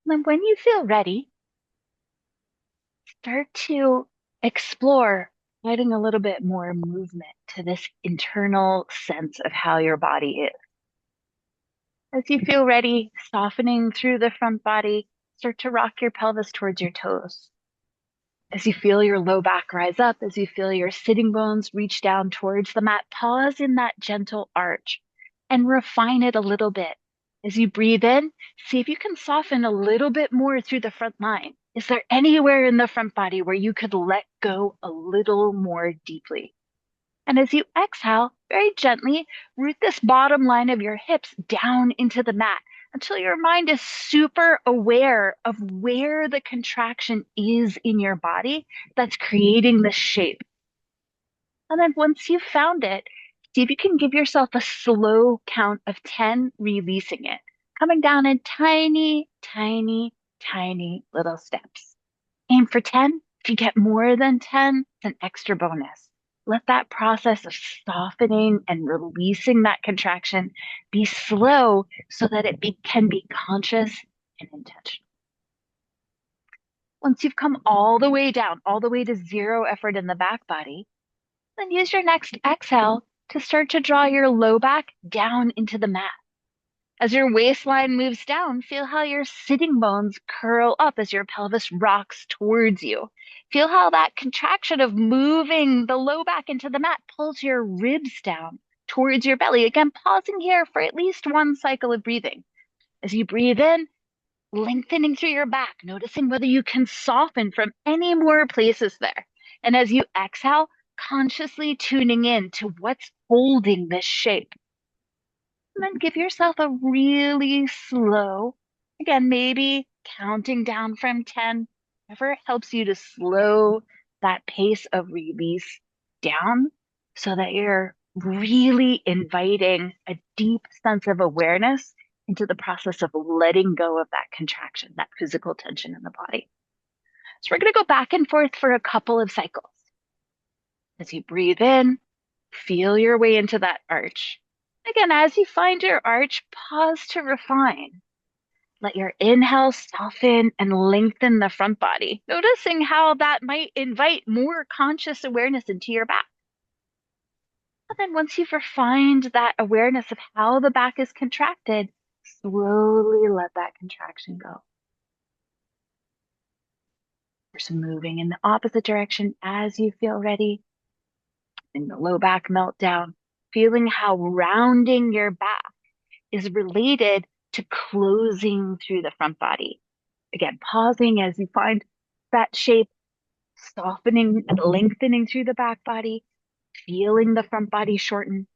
then when you feel ready, start to explore adding a little bit more movement to this internal sense of how your body is. As you feel ready, softening through the front body, start to rock your pelvis towards your toes. As you feel your low back rise up, as you feel your sitting bones reach down towards the mat, pause in that gentle arch and refine it a little bit. As you breathe in, see if you can soften a little bit more through the front line. Is there anywhere in the front body where you could let go a little more deeply? And as you exhale, very gently root this bottom line of your hips down into the mat until your mind is super aware of where the contraction is in your body that's creating the shape. And then once you've found it, see if you can give yourself a slow count of 10, releasing it, coming down in tiny, tiny, tiny little steps. Aim for 10. If you get more than 10, it's an extra bonus. Let that process of softening and releasing that contraction be slow so that can be conscious and intentional. Once you've come all the way down, all the way to zero effort in the back body, then use your next exhale to start to draw your low back down into the mat. As your waistline moves down, feel how your sitting bones curl up as your pelvis rocks towards you. Feel how that contraction of moving the low back into the mat pulls your ribs down towards your belly. Again, pausing here for at least one cycle of breathing. As you breathe in, lengthening through your back, noticing whether you can soften from any more places there. And as you exhale, consciously tuning in to what's holding this shape. And then give yourself a really slow, again, maybe counting down from 10, whatever helps you to slow that pace of release down so that you're really inviting a deep sense of awareness into the process of letting go of that contraction, that physical tension in the body. So we're going to go back and forth for a couple of cycles. As you breathe in, feel your way into that arch. Again, as you find your arch, pause to refine. Let your inhale soften and lengthen the front body, noticing how that might invite more conscious awareness into your back. And then once you've refined that awareness of how the back is contracted, slowly let that contraction go. Just moving in the opposite direction as you feel ready. In the low back meltdown, feeling how rounding your back is related to closing through the front body. Again, pausing as you find that shape, softening and lengthening through the back body, feeling the front body shorten,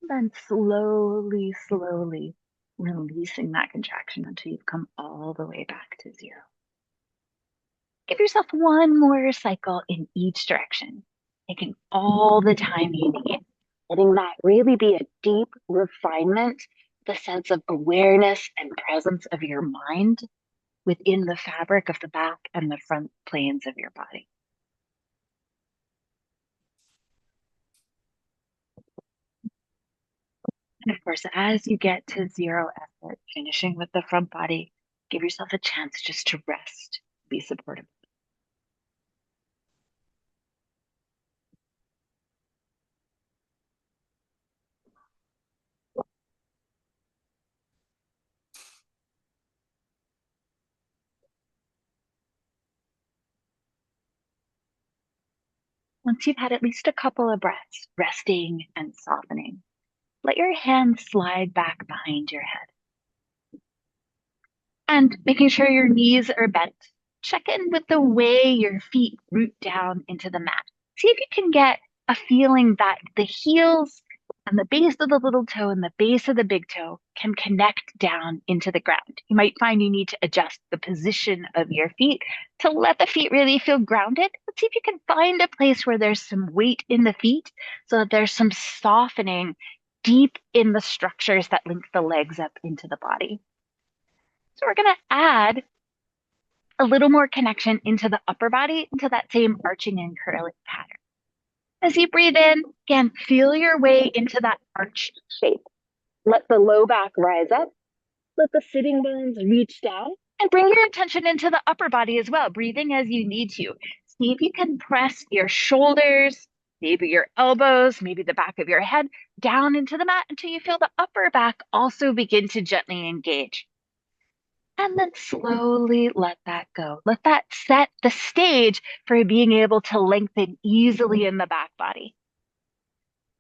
then slowly, slowly releasing that contraction until you've come all the way back to zero. Give yourself one more cycle in each direction, taking all the time you need, letting that really be a deep refinement, the sense of awareness and presence of your mind within the fabric of the back and the front planes of your body. And of course, as you get to zero effort, finishing with the front body, give yourself a chance just to rest, be supportive. Once you've had at least a couple of breaths, resting and softening, let your hands slide back behind your head. And making sure your knees are bent. Check in with the way your feet root down into the mat. See if you can get a feeling that the heels and the base of the little toe and the base of the big toe can connect down into the ground. You might find you need to adjust the position of your feet to let the feet really feel grounded. Let's see if you can find a place where there's some weight in the feet so that there's some softening deep in the structures that link the legs up into the body. So we're going to add a little more connection into the upper body, into that same arching and curling pattern. As you breathe in, again, feel your way into that arched shape. Let the low back rise up. Let the sitting bones reach down And bring your attention into the upper body as well, breathing as you need to. See if you can press your shoulders, maybe your elbows, maybe the back of your head down into the mat until you feel the upper back also begin to gently engage. And then slowly let that go. Let that set the stage for being able to lengthen easily in the back body.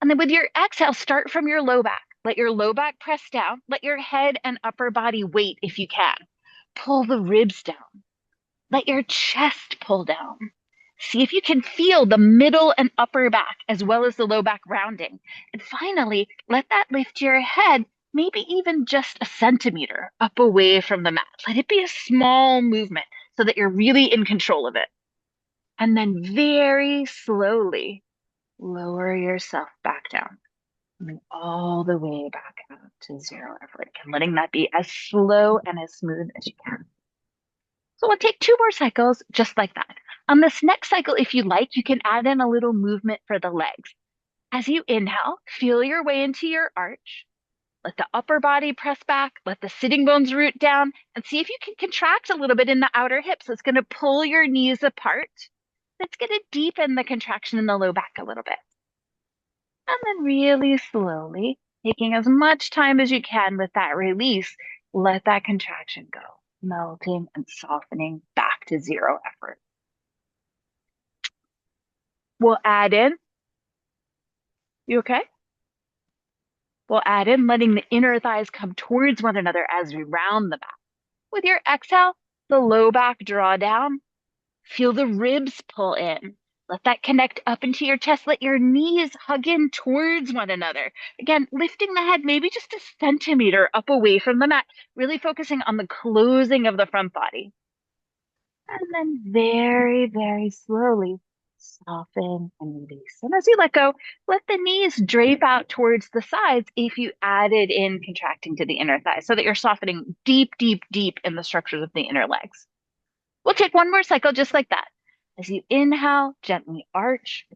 And then with your exhale, start from your low back. Let your low back press down. Let your head and upper body weight if you can. Pull the ribs down. Let your chest pull down. See if you can feel the middle and upper back as well as the low back rounding. And finally, let that lift your head, maybe even just a centimeter up away from the mat. Let it be a small movement so that you're really in control of it. And then very slowly lower yourself back down, coming all the way back out to zero effort, and letting that be as slow and as smooth as you can. So we'll take 2 more cycles just like that. On this next cycle, if you like, you can add in a little movement for the legs. As you inhale, feel your way into your arch. Let the upper body press back, let the sitting bones root down, and see if you can contract a little bit in the outer hips. It's going to pull your knees apart. It's going to deepen the contraction in the low back a little bit. And then really slowly, taking as much time as you can with that release, let that contraction go, melting and softening back to zero effort. We'll add in, you okay? We'll add in letting the inner thighs come towards one another as we round the back. With your exhale, the low back draw down. Feel the ribs pull in. Let that connect up into your chest. Let your knees hug in towards one another. Again, lifting the head maybe just a centimeter up away from the mat, really focusing on the closing of the front body. And then very, very slowly soften and release. And as you let go, let the knees drape out towards the sides if you added in contracting to the inner thighs so that you're softening deep, deep, deep in the structures of the inner legs. We'll take 1 more cycle just like that. As you inhale, gently arch,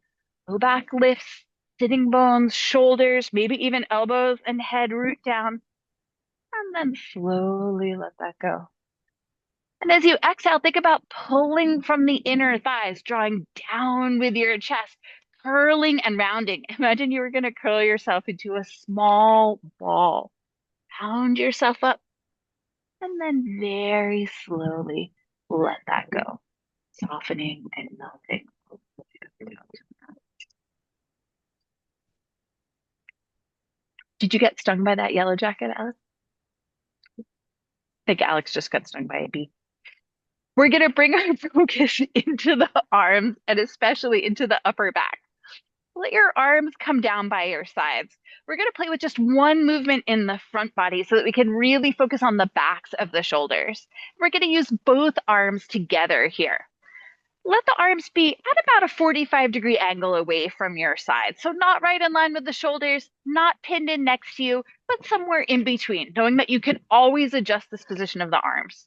low back lifts, sitting bones, shoulders, maybe even elbows and head root down, and then slowly let that go. And as you exhale, think about pulling from the inner thighs, drawing down with your chest, curling and rounding. Imagine you were going to curl yourself into a small ball. Pound yourself up, and then very slowly let that go, softening and melting. Did you get stung by that yellow jacket, Alex? I think Alex just got stung by a bee. We're going to bring our focus into the arms and especially into the upper back. Let your arms come down by your sides. We're going to play with just one movement in the front body so that we can really focus on the backs of the shoulders. We're going to use both arms together here. Let the arms be at about a 45-degree angle away from your side. So not right in line with the shoulders, not pinned in next to you, but somewhere in between, knowing that you can always adjust this position of the arms.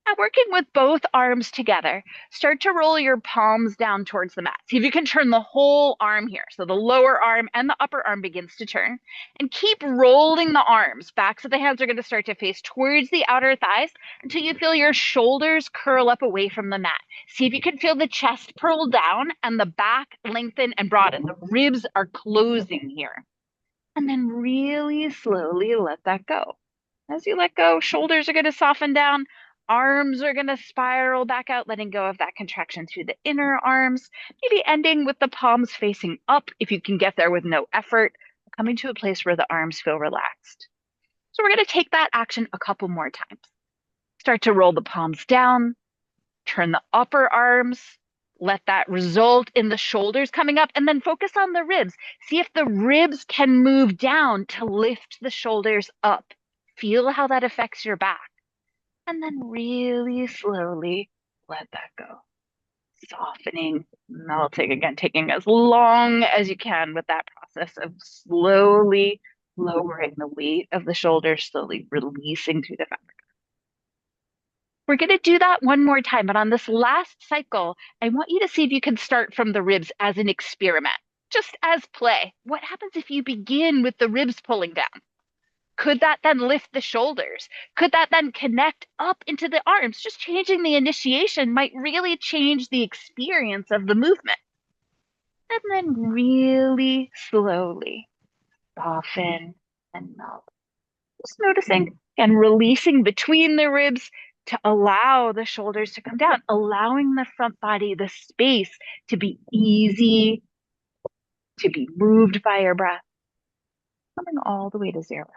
Now, working with both arms together, start to roll your palms down towards the mat. See if you can turn the whole arm here. So the lower arm and the upper arm begins to turn. And keep rolling the arms. Backs of the hands are going to start to face towards the outer thighs until you feel your shoulders curl up away from the mat. See if you can feel the chest pull down and the back lengthen and broaden. The ribs are closing here. And then really slowly let that go. As you let go, shoulders are going to soften down. Arms are going to spiral back out, letting go of that contraction through the inner arms, maybe ending with the palms facing up if you can get there with no effort, coming to a place where the arms feel relaxed. So we're going to take that action a couple more times. Start to roll the palms down, turn the upper arms, let that result in the shoulders coming up, and then focus on the ribs. See if the ribs can move down to lift the shoulders up. Feel how that affects your back. And then really slowly let that go. Softening, melting, again, taking as long as you can with that process of slowly lowering the weight of the shoulders, slowly releasing through the fabric. We're going to do that 1 more time, but on this last cycle, I want you to see if you can start from the ribs as an experiment, just as play. What happens if you begin with the ribs pulling down? Could that then lift the shoulders? Could that then connect up into the arms? Just changing the initiation might really change the experience of the movement. And then really slowly soften and melt. Just noticing and releasing between the ribs to allow the shoulders to come down, allowing the front body the space to be easy, to be moved by your breath, coming all the way to zero.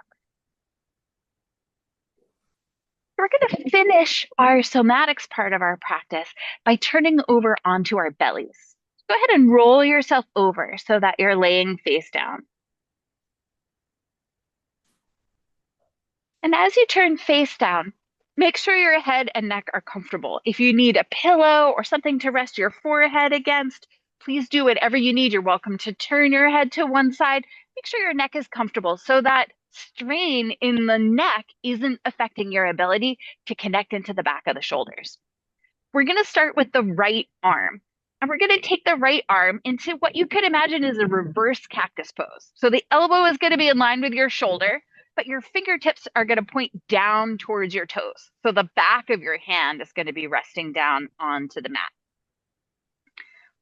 We're going to finish our somatics part of our practice by turning over onto our bellies. Go ahead and roll yourself over so that you're laying face down. And as you turn face down, make sure your head and neck are comfortable. If you need a pillow or something to rest your forehead against, please do whatever you need. You're welcome to turn your head to one side. Make sure your neck is comfortable so that strain in the neck isn't affecting your ability to connect into the back of the shoulders. We're going to start with the right arm. And we're going to take the right arm into what you could imagine is a reverse cactus pose. So the elbow is going to be in line with your shoulder, but your fingertips are going to point down towards your toes. So the back of your hand is going to be resting down onto the mat.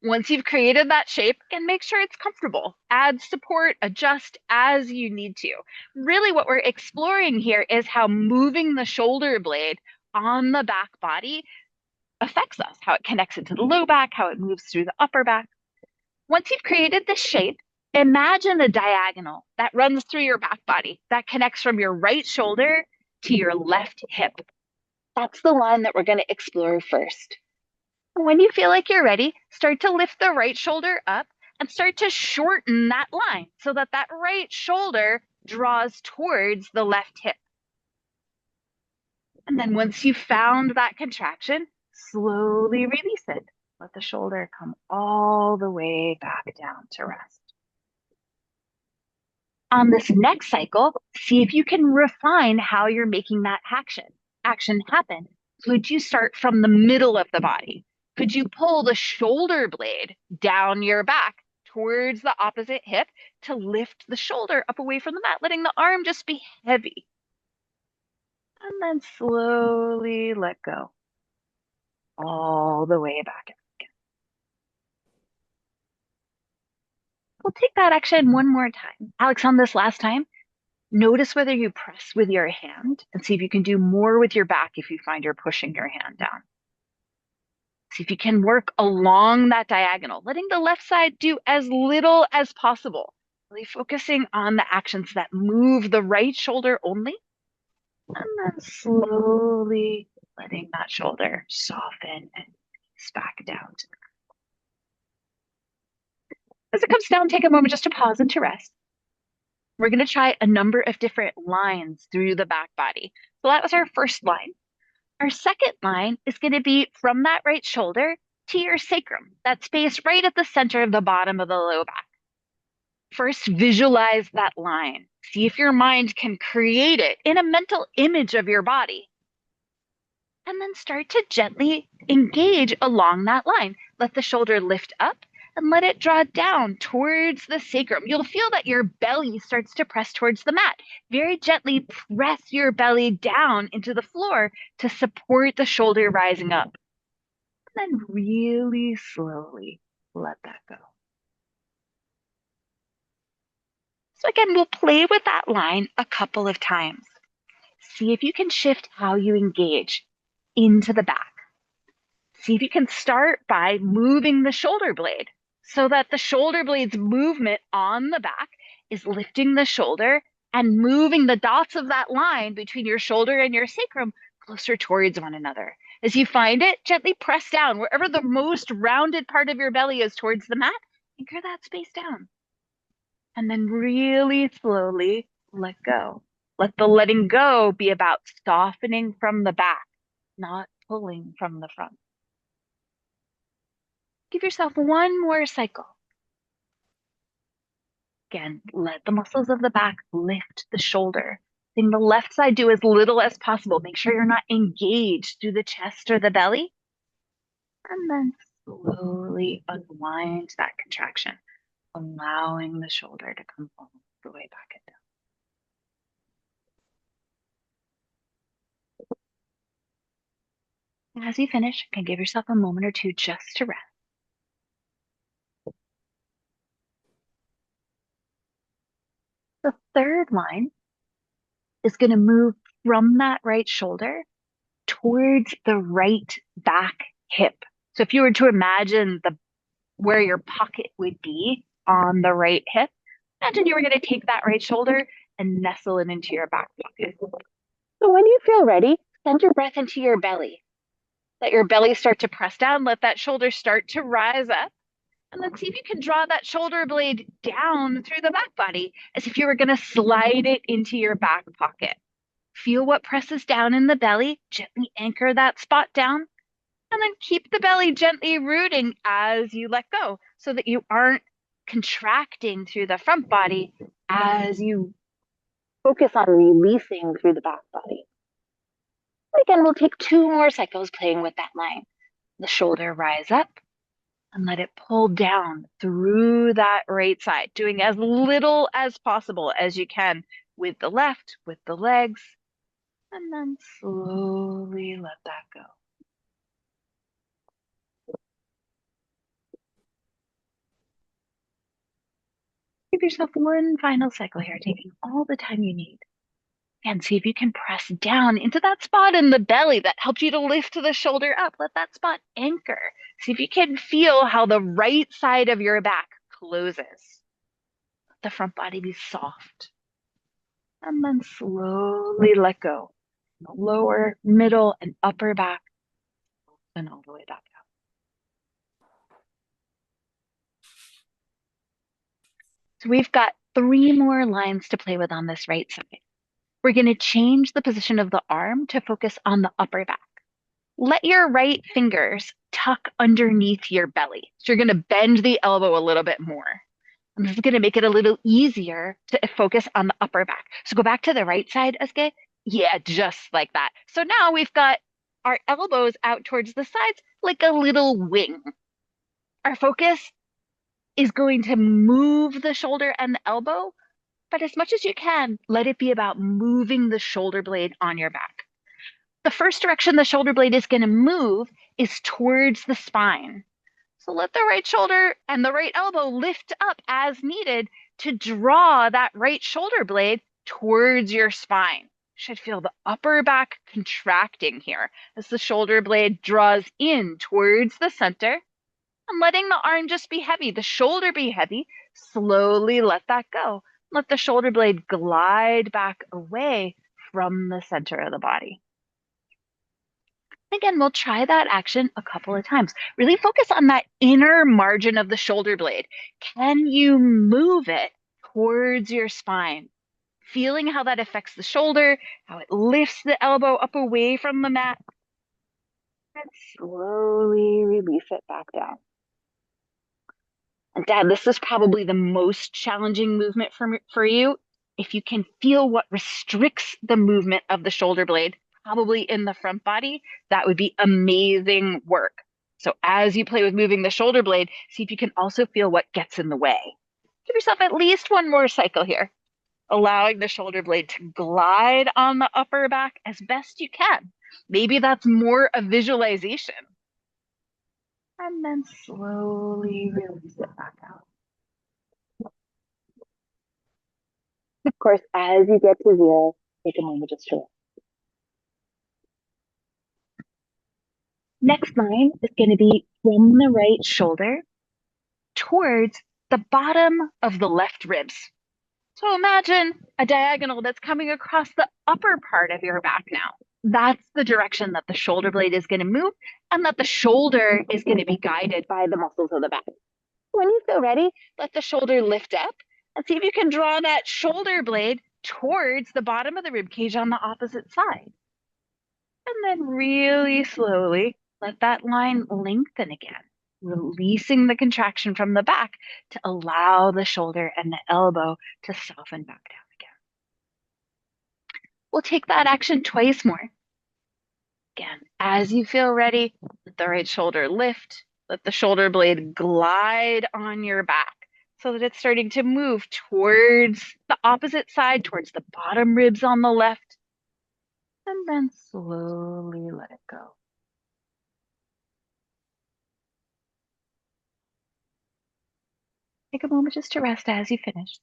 Once you've created that shape, and make sure it's comfortable, add support, adjust as you need to. Really what we're exploring here is how moving the shoulder blade on the back body affects us, how it connects into the low back, how it moves through the upper back. Once you've created this shape, imagine a diagonal that runs through your back body that connects from your right shoulder to your left hip. That's the line that we're going to explore first. When you feel like you're ready, start to lift the right shoulder up and start to shorten that line so that that right shoulder draws towards the left hip. And then once you've found that contraction, slowly release it. Let the shoulder come all the way back down to rest. On this next cycle, see if you can refine how you're making that action happen. Could you start from the middle of the body? Could you pull the shoulder blade down your back towards the opposite hip to lift the shoulder up away from the mat, letting the arm just be heavy? And then slowly let go all the way back. We'll take that action one more time. Alex, on this last time, notice whether you press with your hand and see if you can do more with your back if you find you're pushing your hand down. See if you can work along that diagonal, letting the left side do as little as possible, really focusing on the actions that move the right shoulder only, and then slowly letting that shoulder soften and ease back down. As it comes down, take a moment just to pause and to rest. We're going to try a number of different lines through the back body. So that was our first line. Our second line is going to be from that right shoulder to your sacrum, that space right at the center of the bottom of the low back. First, visualize that line. See if your mind can create it in a mental image of your body. And then start to gently engage along that line. Let the shoulder lift up and let it draw down towards the sacrum. You'll feel that your belly starts to press towards the mat. Very gently press your belly down into the floor to support the shoulder rising up. And then really slowly let that go. So again, we'll play with that line a couple of times. See if you can shift how you engage into the back. See if you can start by moving the shoulder blade so that the shoulder blade's movement on the back is lifting the shoulder and moving the dots of that line between your shoulder and your sacrum closer towards one another. As you find it, gently press down wherever the most rounded part of your belly is towards the mat, anchor that space down. And then really slowly let go. Let the letting go be about softening from the back, not pulling from the front. Give yourself one more cycle. Again, let the muscles of the back lift the shoulder. Letting the left side do as little as possible. Make sure you're not engaged through the chest or the belly. And then slowly unwind that contraction, allowing the shoulder to come all the way back and down. As you finish, you can give yourself a moment or two just to rest. The third line is going to move from that right shoulder towards the right back hip. So if you were to imagine where your pocket would be on the right hip, imagine you were going to take that right shoulder and nestle it into your back pocket. So when you feel ready, send your breath into your belly. Let your belly start to press down. Let that shoulder start to rise up. And let's see if you can draw that shoulder blade down through the back body as if you were going to slide it into your back pocket. Feel what presses down in the belly. Gently anchor that spot down. And then keep the belly gently rooting as you let go so that you aren't contracting through the front body as you focus on releasing through the back body. Again, we'll take 2 more cycles playing with that line. The shoulder rise up and let it pull down through that right side, doing as little as possible as you can with the left, with the legs, and then slowly let that go. Give yourself one final cycle here, taking all the time you need. And see if you can press down into that spot in the belly that helped you to lift the shoulder up. Let that spot anchor. See if you can feel how the right side of your back closes. Let the front body be soft. And then slowly let go. The lower, middle, and upper back, and all the way back down. So we've got 3 more lines to play with on this right side. We're going to change the position of the arm to focus on the upper back. Let your right fingers tuck underneath your belly. So you're going to bend the elbow a little bit more. And this is going to make it a little easier to focus on the upper back. So go back to the right side, Eske. Yeah, just like that. So now we've got our elbows out towards the sides like a little wing. Our focus is going to move the shoulder and the elbow, but as much as you can, let it be about moving the shoulder blade on your back. The first direction the shoulder blade is going to move is towards the spine. So let the right shoulder and the right elbow lift up as needed to draw that right shoulder blade towards your spine. You should feel the upper back contracting here as the shoulder blade draws in towards the center and letting the arm just be heavy, the shoulder be heavy. Slowly let that go. Let the shoulder blade glide back away from the center of the body. Again, we'll try that action a couple of times. Really focus on that inner margin of the shoulder blade. Can you move it towards your spine? Feeling how that affects the shoulder, how it lifts the elbow up away from the mat. And slowly release it back down. And Dad, this is probably the most challenging movement for you. If you can feel what restricts the movement of the shoulder blade, probably in the front body, that would be amazing work. So as you play with moving the shoulder blade, see if you can also feel what gets in the way. Give yourself at least 1 more cycle here, allowing the shoulder blade to glide on the upper back as best you can. Maybe that's more a visualization. And then slowly release it back out. Of course, as you get to 0, take a moment just to rest. Next line is going to be from the right shoulder towards the bottom of the left ribs. So imagine a diagonal that's coming across the upper part of your back now. That's the direction that the shoulder blade is going to move and that the shoulder is going to be guided by the muscles of the back. When you feel ready, let the shoulder lift up and see if you can draw that shoulder blade towards the bottom of the rib cage on the opposite side. And then really slowly let that line lengthen again, releasing the contraction from the back to allow the shoulder and the elbow to soften back down again. We'll take that action 2 more. Again, as you feel ready, let the right shoulder lift, let the shoulder blade glide on your back so that it's starting to move towards the opposite side, towards the bottom ribs on the left, and then slowly let it go. Take a moment just to rest as you finish.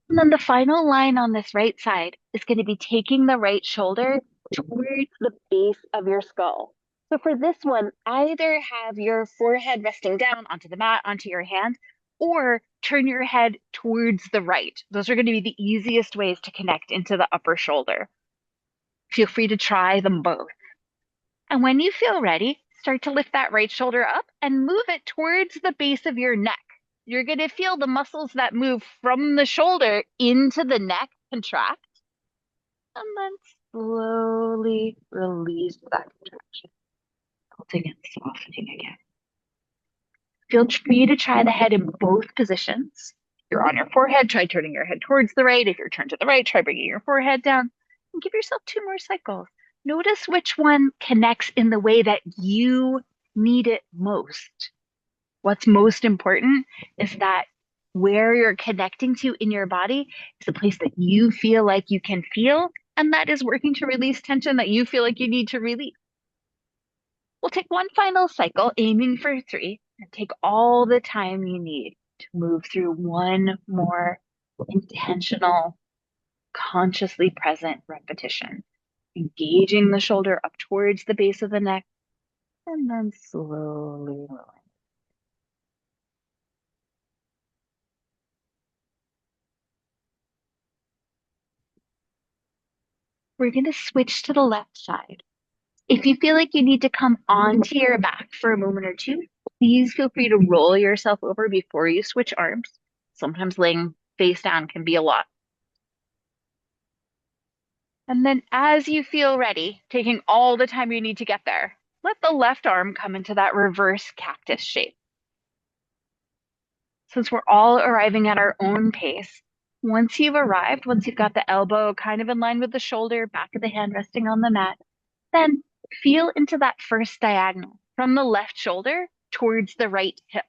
And then the final line on this right side is going to be taking the right shoulder towards the base of your skull. So for this one, either have your forehead resting down onto the mat, onto your hand, or turn your head towards the right. Those are going to be the easiest ways to connect into the upper shoulder. Feel free to try them both. And when you feel ready, start to lift that right shoulder up and move it towards the base of your neck. You're going to feel the muscles that move from the shoulder into the neck contract, and then slowly release that contraction, melting and softening again. Feel free to try the head in both positions. If you're on your forehead, try turning your head towards the right. If you're turned to the right, try bringing your forehead down. And give yourself 2 more cycles. Notice which one connects in the way that you need it most. What's most important is that where you're connecting to in your body is a place that you feel like you can feel, and that is working to release tension that you feel like you need to release. We'll take one final cycle, aiming for 3, and take all the time you need to move through one more intentional, consciously present repetition, engaging the shoulder up towards the base of the neck, and then slowly lowering. We're going to switch to the left side. If you feel like you need to come onto your back for a moment or two, please feel free to roll yourself over before you switch arms. Sometimes laying face down can be a lot. And then as you feel ready, taking all the time you need to get there, let the left arm come into that reverse cactus shape. Since we're all arriving at our own pace, once you've arrived, once you've got the elbow kind of in line with the shoulder, back of the hand resting on the mat, then feel into that first diagonal from the left shoulder towards the right hip.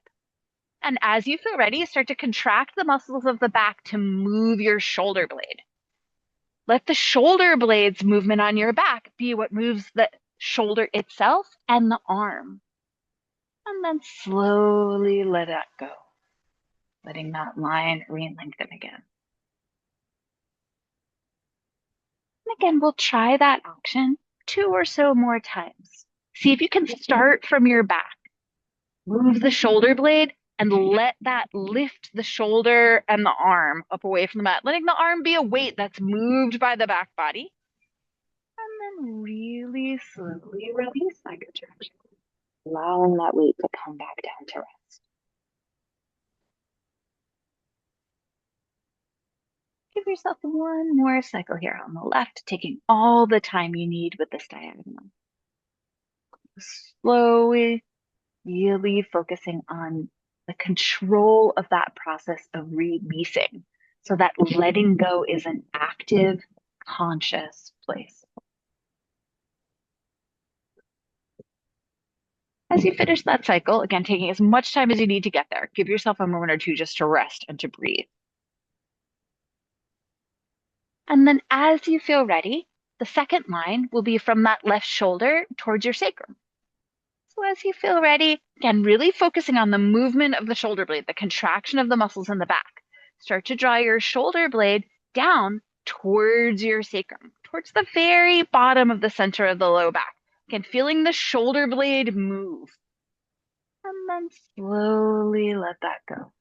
And as you feel ready, start to contract the muscles of the back to move your shoulder blade. Let the shoulder blade's movement on your back be what moves the shoulder itself and the arm. And then slowly let that go, letting that line re-lengthen again. And again, we'll try that action 2 or so more times. See if you can start from your back. Move the shoulder blade and let that lift the shoulder and the arm up away from the mat, letting the arm be a weight that's moved by the back body. And then really slowly release that contraction, allowing that weight to come back down to rest. Give yourself 1 more cycle here on the left, taking all the time you need with this diagonal. Slowly, really focusing on the control of that process of releasing so that letting go is an active, conscious place. As you finish that cycle, again, taking as much time as you need to get there, give yourself a moment or two just to rest and to breathe. And then as you feel ready, the second line will be from that left shoulder towards your sacrum. So as you feel ready, again, really focusing on the movement of the shoulder blade, the contraction of the muscles in the back. Start to draw your shoulder blade down towards your sacrum, towards the very bottom of the center of the low back. Again, feeling the shoulder blade move. And then slowly let that go.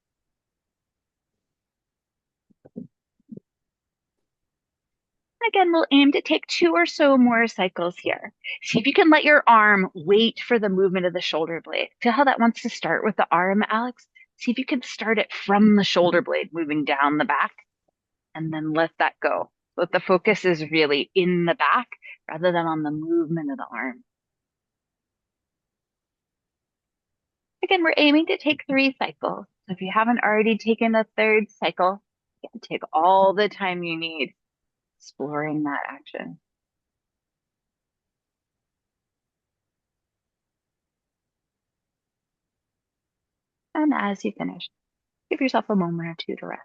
Again, we'll aim to take 2 or so more cycles here. See if you can let your arm wait for the movement of the shoulder blade. Feel how that wants to start with the arm, Alex? See if you can start it from the shoulder blade, moving down the back, and then let that go. But the focus is really in the back rather than on the movement of the arm. Again, we're aiming to take 3 cycles. So if you haven't already taken a 3rd cycle, you can take all the time you need exploring that action. And as you finish, give yourself a moment or two to rest.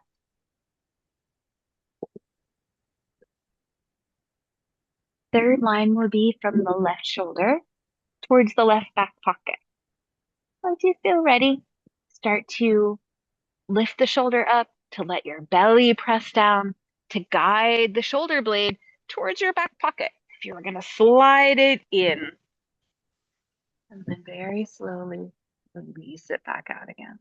Third line will be from the left shoulder towards the left back pocket. Once you feel ready, start to lift the shoulder up, to let your belly press down, to guide the shoulder blade towards your back pocket. If you were going to slide it in, and then very slowly release it back out again.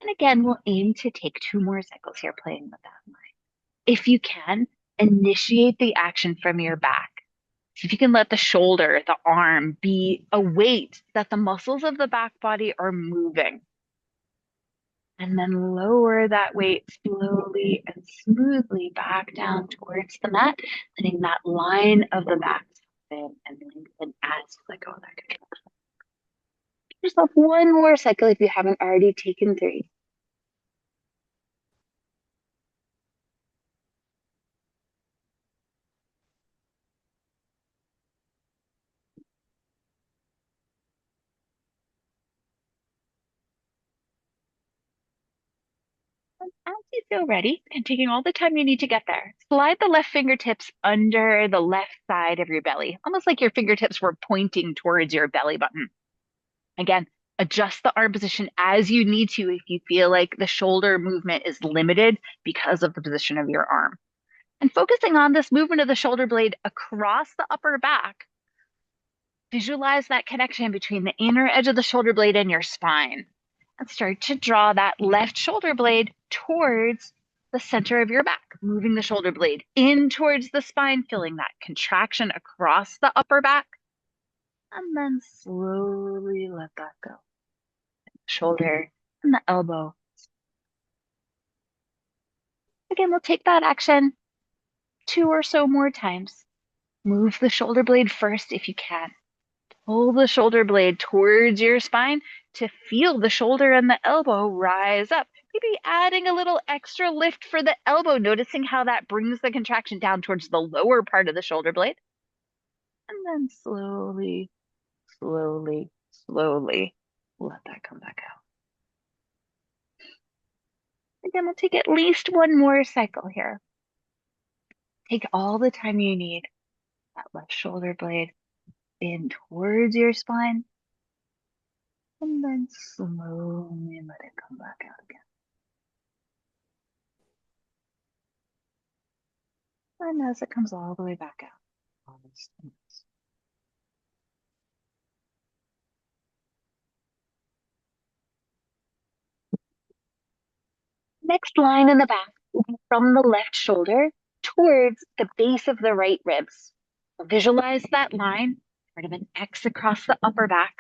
And again, we'll aim to take 2 more cycles here playing with that line. If you can, initiate the action from your back. See if you can let the shoulder, the arm be a weight that the muscles of the back body are moving. And then lower that weight slowly and smoothly back down towards the mat, letting that line of the back soften and lengthen as you let go of that control. Give yourself 1 more cycle if you haven't already taken 3. As you feel ready and taking all the time you need to get there, slide the left fingertips under the left side of your belly, almost like your fingertips were pointing towards your belly button. Again, adjust the arm position as you need to if you feel like the shoulder movement is limited because of the position of your arm. And focusing on this movement of the shoulder blade across the upper back, visualize that connection between the inner edge of the shoulder blade and your spine. And start to draw that left shoulder blade towards the center of your back, moving the shoulder blade in towards the spine, feeling that contraction across the upper back. And then slowly let that go. Shoulder and the elbow. Again, we'll take that action 2 or so more times. Move the shoulder blade first if you can. Pull the shoulder blade towards your spine to feel the shoulder and the elbow rise up. Maybe adding a little extra lift for the elbow, noticing how that brings the contraction down towards the lower part of the shoulder blade. And then slowly, slowly, slowly let that come back out. Again, we'll take at least 1 more cycle here. Take all the time you need. That left shoulder blade in towards your spine. And then slowly let it come back out again. And as it comes all the way back out. Next line in the back will be from the left shoulder towards the base of the right ribs. So visualize that line, sort of an X across the upper back.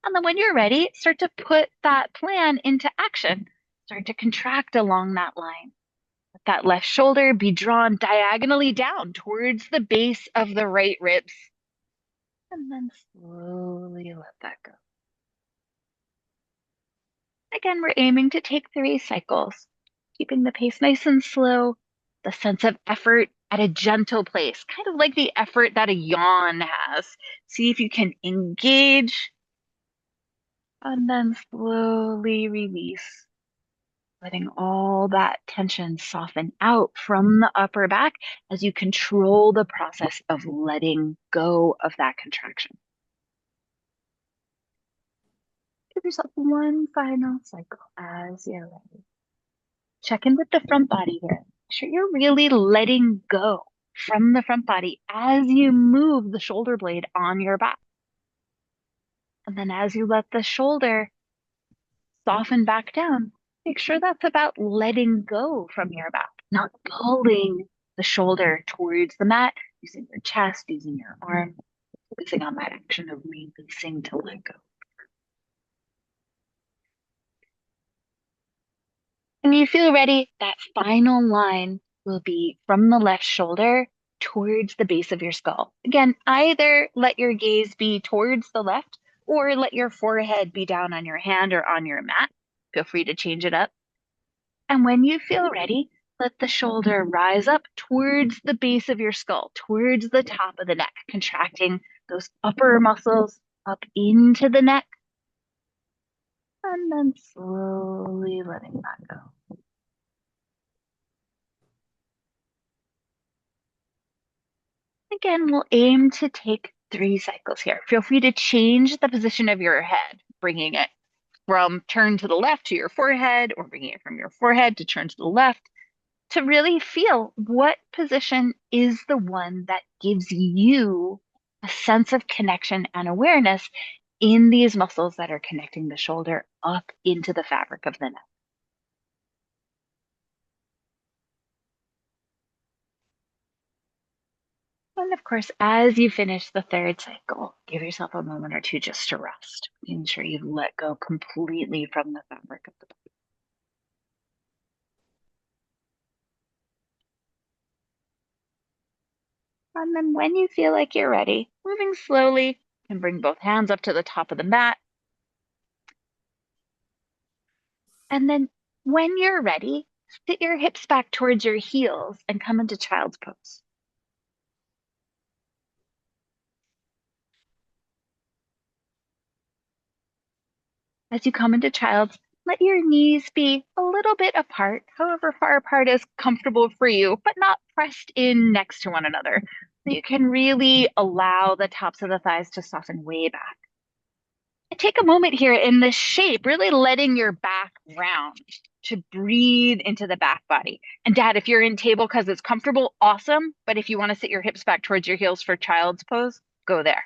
And then when you're ready, start to put that plan into action. Start to contract along that line. Let that left shoulder be drawn diagonally down towards the base of the right ribs. And then slowly let that go. Again, we're aiming to take 3 cycles, keeping the pace nice and slow, the sense of effort at a gentle place, kind of like the effort that a yawn has. See if you can engage and then slowly release, letting all that tension soften out from the upper back as you control the process of letting go of that contraction. Give yourself 1 final cycle as you're ready. Check in with the front body here. Make sure you're really letting go from the front body as you move the shoulder blade on your back. And then as you let the shoulder soften back down, make sure that's about letting go from your back, not pulling the shoulder towards the mat, using your chest, using your arm, focusing on that action of releasing to let go. When you feel ready, that final line will be from the left shoulder towards the base of your skull. Again, either let your gaze be towards the left or let your forehead be down on your hand or on your mat. Feel free to change it up. And when you feel ready, let the shoulder rise up towards the base of your skull, towards the top of the neck, contracting those upper muscles up into the neck. And then slowly letting that go. Again, we'll aim to take 3 cycles here. Feel free to change the position of your head, bringing it from turn to the left to your forehead or bringing it from your forehead to turn to the left to really feel what position is the one that gives you a sense of connection and awareness in these muscles that are connecting the shoulder up into the fabric of the neck. And of course, as you finish the 3rd cycle, give yourself a moment or two just to rest, making sure you've let go completely from the fabric of the body. And then when you feel like you're ready, moving slowly, you can bring both hands up to the top of the mat. And then when you're ready, sit your hips back towards your heels and come into child's pose. As you come into child's, let your knees be a little bit apart, however far apart is comfortable for you, but not pressed in next to one another. You can really allow the tops of the thighs to soften way back. And take a moment here in this shape, really letting your back round to breathe into the back body. And Dad, if you're in table because it's comfortable, awesome. But if you want to sit your hips back towards your heels for child's pose, go there.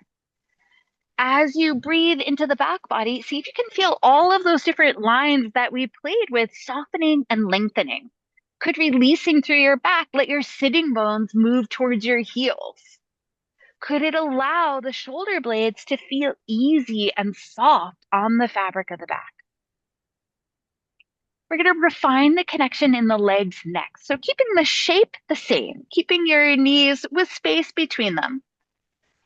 As you breathe into the back body, see if you can feel all of those different lines that we played with softening and lengthening. Could releasing through your back, let your sitting bones move towards your heels. Could it allow the shoulder blades to feel easy and soft on the fabric of the back? We're going to refine the connection in the legs next. So keeping the shape the same, keeping your knees with space between them.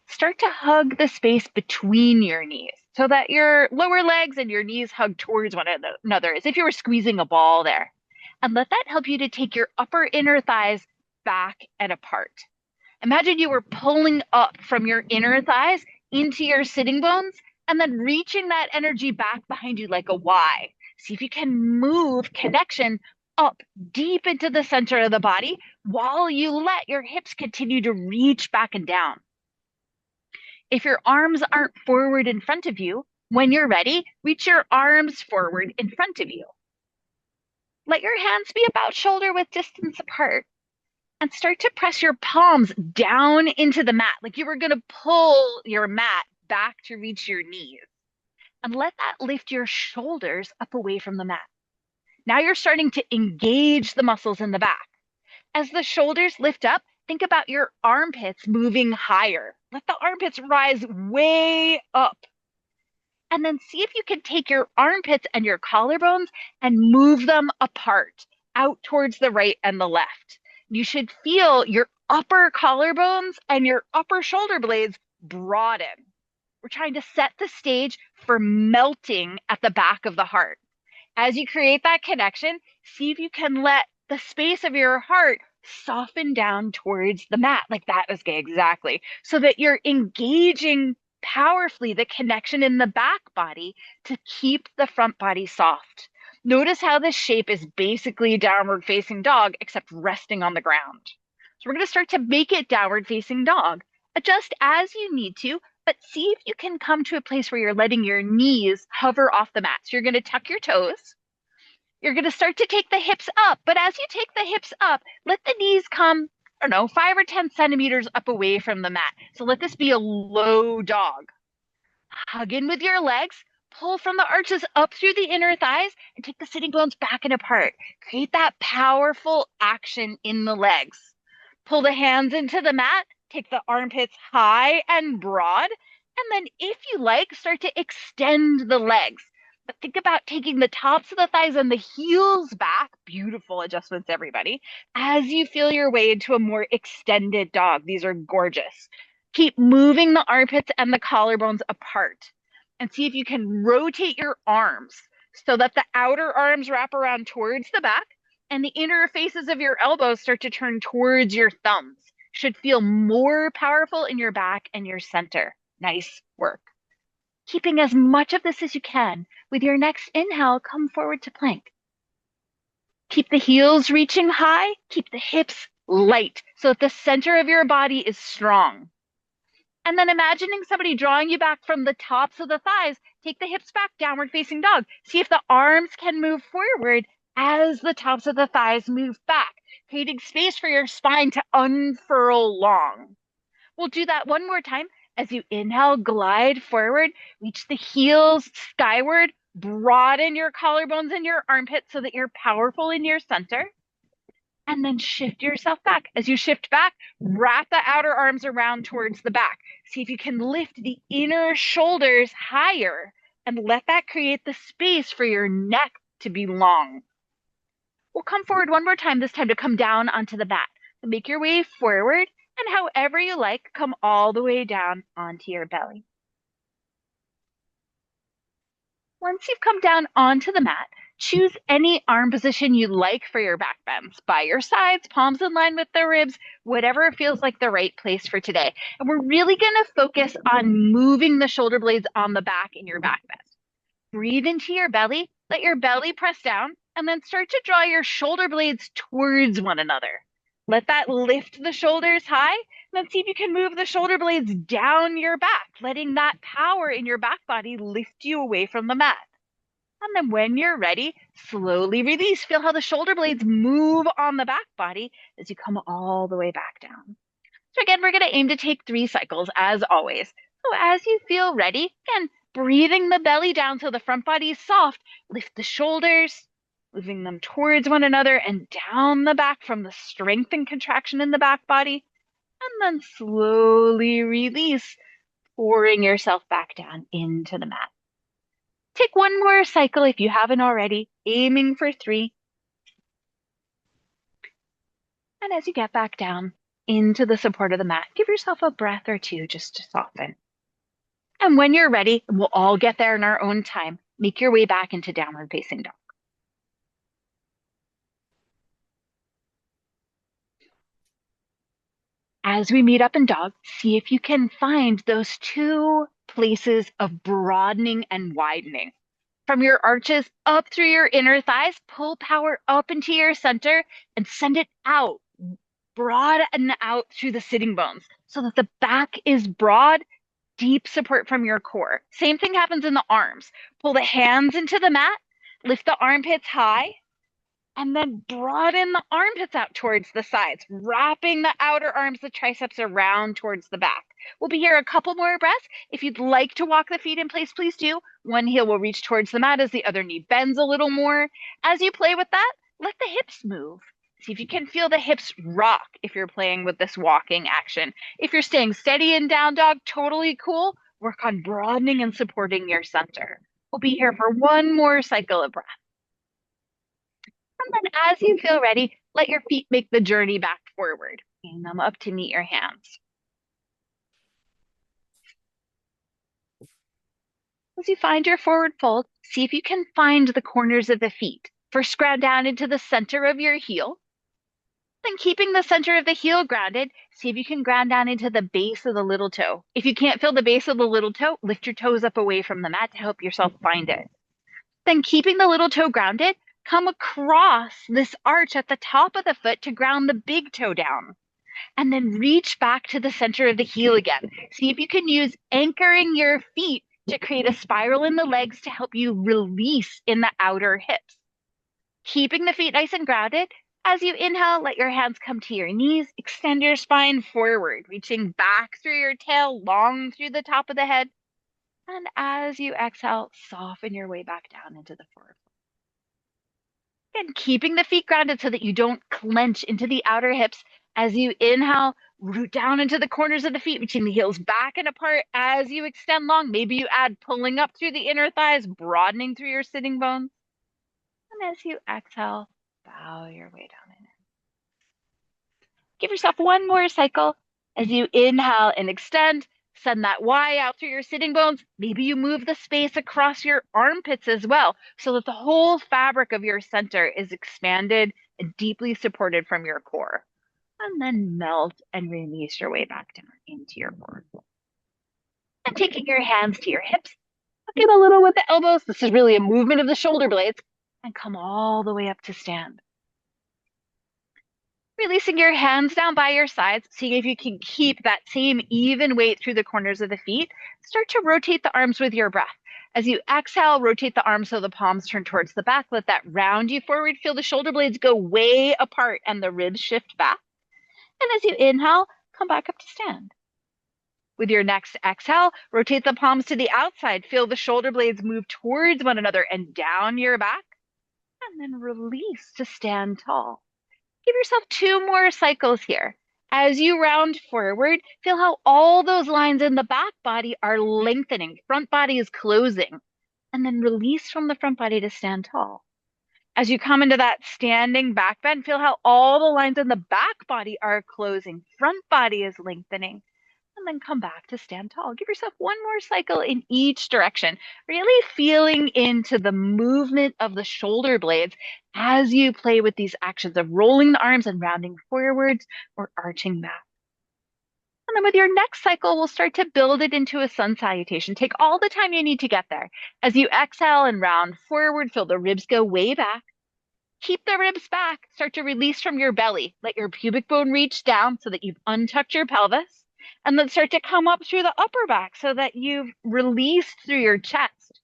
Start to hug the space between your knees so that your lower legs and your knees hug towards one another as if you were squeezing a ball there. And let that help you to take your upper inner thighs back and apart. Imagine you were pulling up from your inner thighs into your sitting bones and then reaching that energy back behind you like a Y. See if you can move connection up deep into the center of the body while you let your hips continue to reach back and down. If your arms aren't forward in front of you, when you're ready, reach your arms forward in front of you. Let your hands be about shoulder width distance apart and start to press your palms down into the mat, like you were going to pull your mat back to reach your knees. And let that lift your shoulders up away from the mat. Now you're starting to engage the muscles in the back. As the shoulders lift up, think about your armpits moving higher. Let the armpits rise way up. And then see if you can take your armpits and your collarbones and move them apart out towards the right and the left. You should feel your upper collarbones and your upper shoulder blades broaden. We're trying to set the stage for melting at the back of the heart. As you create that connection, see if you can let the space of your heart soften down towards the mat, like that is exactly, so that you're engaging powerfully the connection in the back body to keep the front body soft. Notice how this shape is basically downward facing dog, except resting on the ground. So we're going to start to make it downward facing dog. Adjust as you need to, but see if you can come to a place where you're letting your knees hover off the mat. So you're going to tuck your toes. You're going to start to take the hips up, but as you take the hips up, let the knees come, I don't know, 5 or 10 centimeters up away from the mat. So let this be a low dog. Hug in with your legs, pull from the arches up through the inner thighs, and take the sitting bones back and apart. Create that powerful action in the legs. Pull the hands into the mat, take the armpits high and broad, and then if you like, start to extend the legs. But think about taking the tops of the thighs and the heels back. Beautiful adjustments, everybody. As you feel your way into a more extended dog. These are gorgeous. Keep moving the armpits and the collarbones apart. And see if you can rotate your arms so that the outer arms wrap around towards the back and the inner faces of your elbows start to turn towards your thumbs. Should feel more powerful in your back and your center. Nice work. Keeping as much of this as you can. With your next inhale, come forward to plank. Keep the heels reaching high. Keep the hips light, so that the center of your body is strong. And then imagining somebody drawing you back from the tops of the thighs, take the hips back, downward facing dog. See if the arms can move forward as the tops of the thighs move back, creating space for your spine to unfurl long. We'll do that one more time. As you inhale, glide forward, reach the heels skyward, broaden your collarbones and your armpits so that you're powerful in your center. And then shift yourself back. As you shift back, wrap the outer arms around towards the back. See if you can lift the inner shoulders higher and let that create the space for your neck to be long. We'll come forward one more time, this time to come down onto the mat. So make your way forward, and however you like, come all the way down onto your belly. Once you've come down onto the mat, choose any arm position you like for your back bends. By your sides, palms in line with the ribs, whatever feels like the right place for today. And we're really going to focus on moving the shoulder blades on the back in your back bend. Breathe into your belly, let your belly press down, and then start to draw your shoulder blades towards one another. Let that lift the shoulders high, and then see if you can move the shoulder blades down your back, letting that power in your back body lift you away from the mat. And then when you're ready, slowly release. Feel how the shoulder blades move on the back body as you come all the way back down. So again, we're going to aim to take 3 cycles as always. So as you feel ready, again, breathing the belly down so the front body is soft, lift the shoulders, moving them towards one another and down the back from the strength and contraction in the back body. And then slowly release, pouring yourself back down into the mat. Take one more cycle if you haven't already, aiming for 3. And as you get back down into the support of the mat, give yourself a breath or 2 just to soften. And when you're ready, and we'll all get there in our own time, make your way back into downward facing dog. As we meet up in dog, see if you can find those 2 places of broadening and widening. From your arches up through your inner thighs, pull power up into your center and send it out, broaden out through the sitting bones so that the back is broad, deep support from your core. Same thing happens in the arms. Pull the hands into the mat, lift the armpits high, and then broaden the armpits out towards the sides, wrapping the outer arms, the triceps around towards the back. We'll be here a couple more breaths. If you'd like to walk the feet in place, please do. One heel will reach towards the mat as the other knee bends a little more. As you play with that, let the hips move. See if you can feel the hips rock if you're playing with this walking action. If you're staying steady in down dog, totally cool. Work on broadening and supporting your center. We'll be here for one more cycle of breath. And then as you feel ready, let your feet make the journey back forward. Bring them up to meet your hands. As you find your forward fold, see if you can find the corners of the feet. First, ground down into the center of your heel. Then keeping the center of the heel grounded, see if you can ground down into the base of the little toe. If you can't feel the base of the little toe, lift your toes up away from the mat to help yourself find it. Then keeping the little toe grounded, come across this arch at the top of the foot to ground the big toe down. And then reach back to the center of the heel again. See if you can use anchoring your feet to create a spiral in the legs to help you release in the outer hips. Keeping the feet nice and grounded. As you inhale, let your hands come to your knees. Extend your spine forward, reaching back through your tail, long through the top of the head. And as you exhale, soften your way back down into the forward. And keeping the feet grounded so that you don't clench into the outer hips. As you inhale, root down into the corners of the feet, reaching the heels back and apart as you extend long. Maybe you add pulling up through the inner thighs, broadening through your sitting bones. And as you exhale, bow your way down in. Give yourself one more cycle. As you inhale and extend, send that Y out through your sitting bones. Maybe you move the space across your armpits as well, so that the whole fabric of your center is expanded and deeply supported from your core. And then melt and release your way back down into your forward fold. And taking your hands to your hips, get a little with the elbows. This is really a movement of the shoulder blades. And come all the way up to stand. Releasing your hands down by your sides, seeing if you can keep that same even weight through the corners of the feet. Start to rotate the arms with your breath. As you exhale, rotate the arms so the palms turn towards the back. Let that round you forward. Feel the shoulder blades go way apart and the ribs shift back. And as you inhale, come back up to stand. With your next exhale, rotate the palms to the outside. Feel the shoulder blades move towards one another and down your back. And then release to stand tall. Give yourself two more cycles here. As you round forward, feel how all those lines in the back body are lengthening. Front body is closing. And then release from the front body to stand tall. As you come into that standing back bend, feel how all the lines in the back body are closing. Front body is lengthening. And then come back to stand tall. Give yourself one more cycle in each direction, really feeling into the movement of the shoulder blades as you play with these actions of rolling the arms and rounding forwards or arching back. And then with your next cycle, we'll start to build it into a sun salutation. Take all the time you need to get there. As you exhale and round forward, feel the ribs go way back. Keep the ribs back. Start to release from your belly. Let your pubic bone reach down so that you've untucked your pelvis. And then start to come up through the upper back so that you've released through your chest.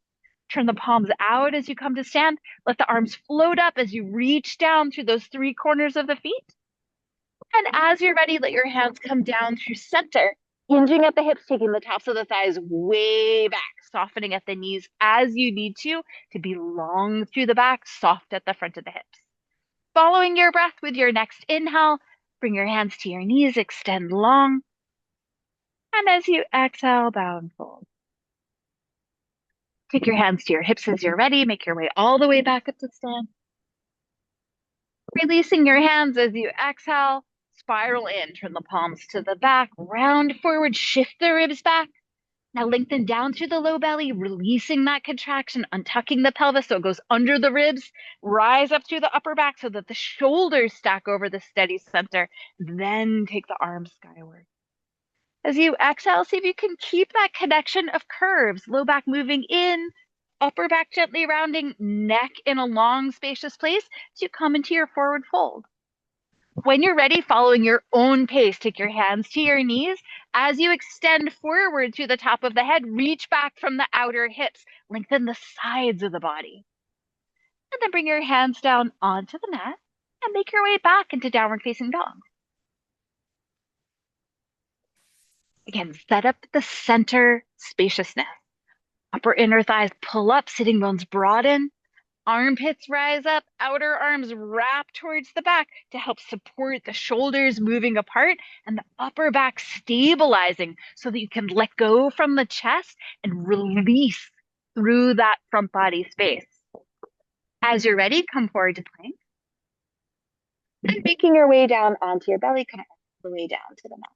Turn the palms out as you come to stand. Let the arms float up as you reach down through those three corners of the feet. And as you're ready, let your hands come down through center, hinging at the hips, taking the tops of the thighs way back, softening at the knees as you need to be long through the back, soft at the front of the hips. Following your breath with your next inhale, bring your hands to your knees, extend long. And as you exhale, bow and fold. Take your hands to your hips as you're ready. Make your way all the way back up to stand. Releasing your hands as you exhale, spiral in. Turn the palms to the back, round forward, shift the ribs back. Now lengthen down through the low belly, releasing that contraction, untucking the pelvis so it goes under the ribs. Rise up through the upper back so that the shoulders stack over the steady center. Then take the arms skyward. As you exhale, see if you can keep that connection of curves. Low back moving in, upper back gently rounding, neck in a long, spacious place as you come into your forward fold. When you're ready, following your own pace, take your hands to your knees. As you extend forward to the top of the head, reach back from the outer hips. Lengthen the sides of the body. And then bring your hands down onto the mat and make your way back into downward facing dog. Again, set up the center spaciousness. Upper inner thighs pull up, sitting bones broaden. Armpits rise up, outer arms wrap towards the back to help support the shoulders moving apart and the upper back stabilizing so that you can let go from the chest and release through that front body space. As you're ready, come forward to plank. And making your way down onto your belly, kind of all the way down to the mat.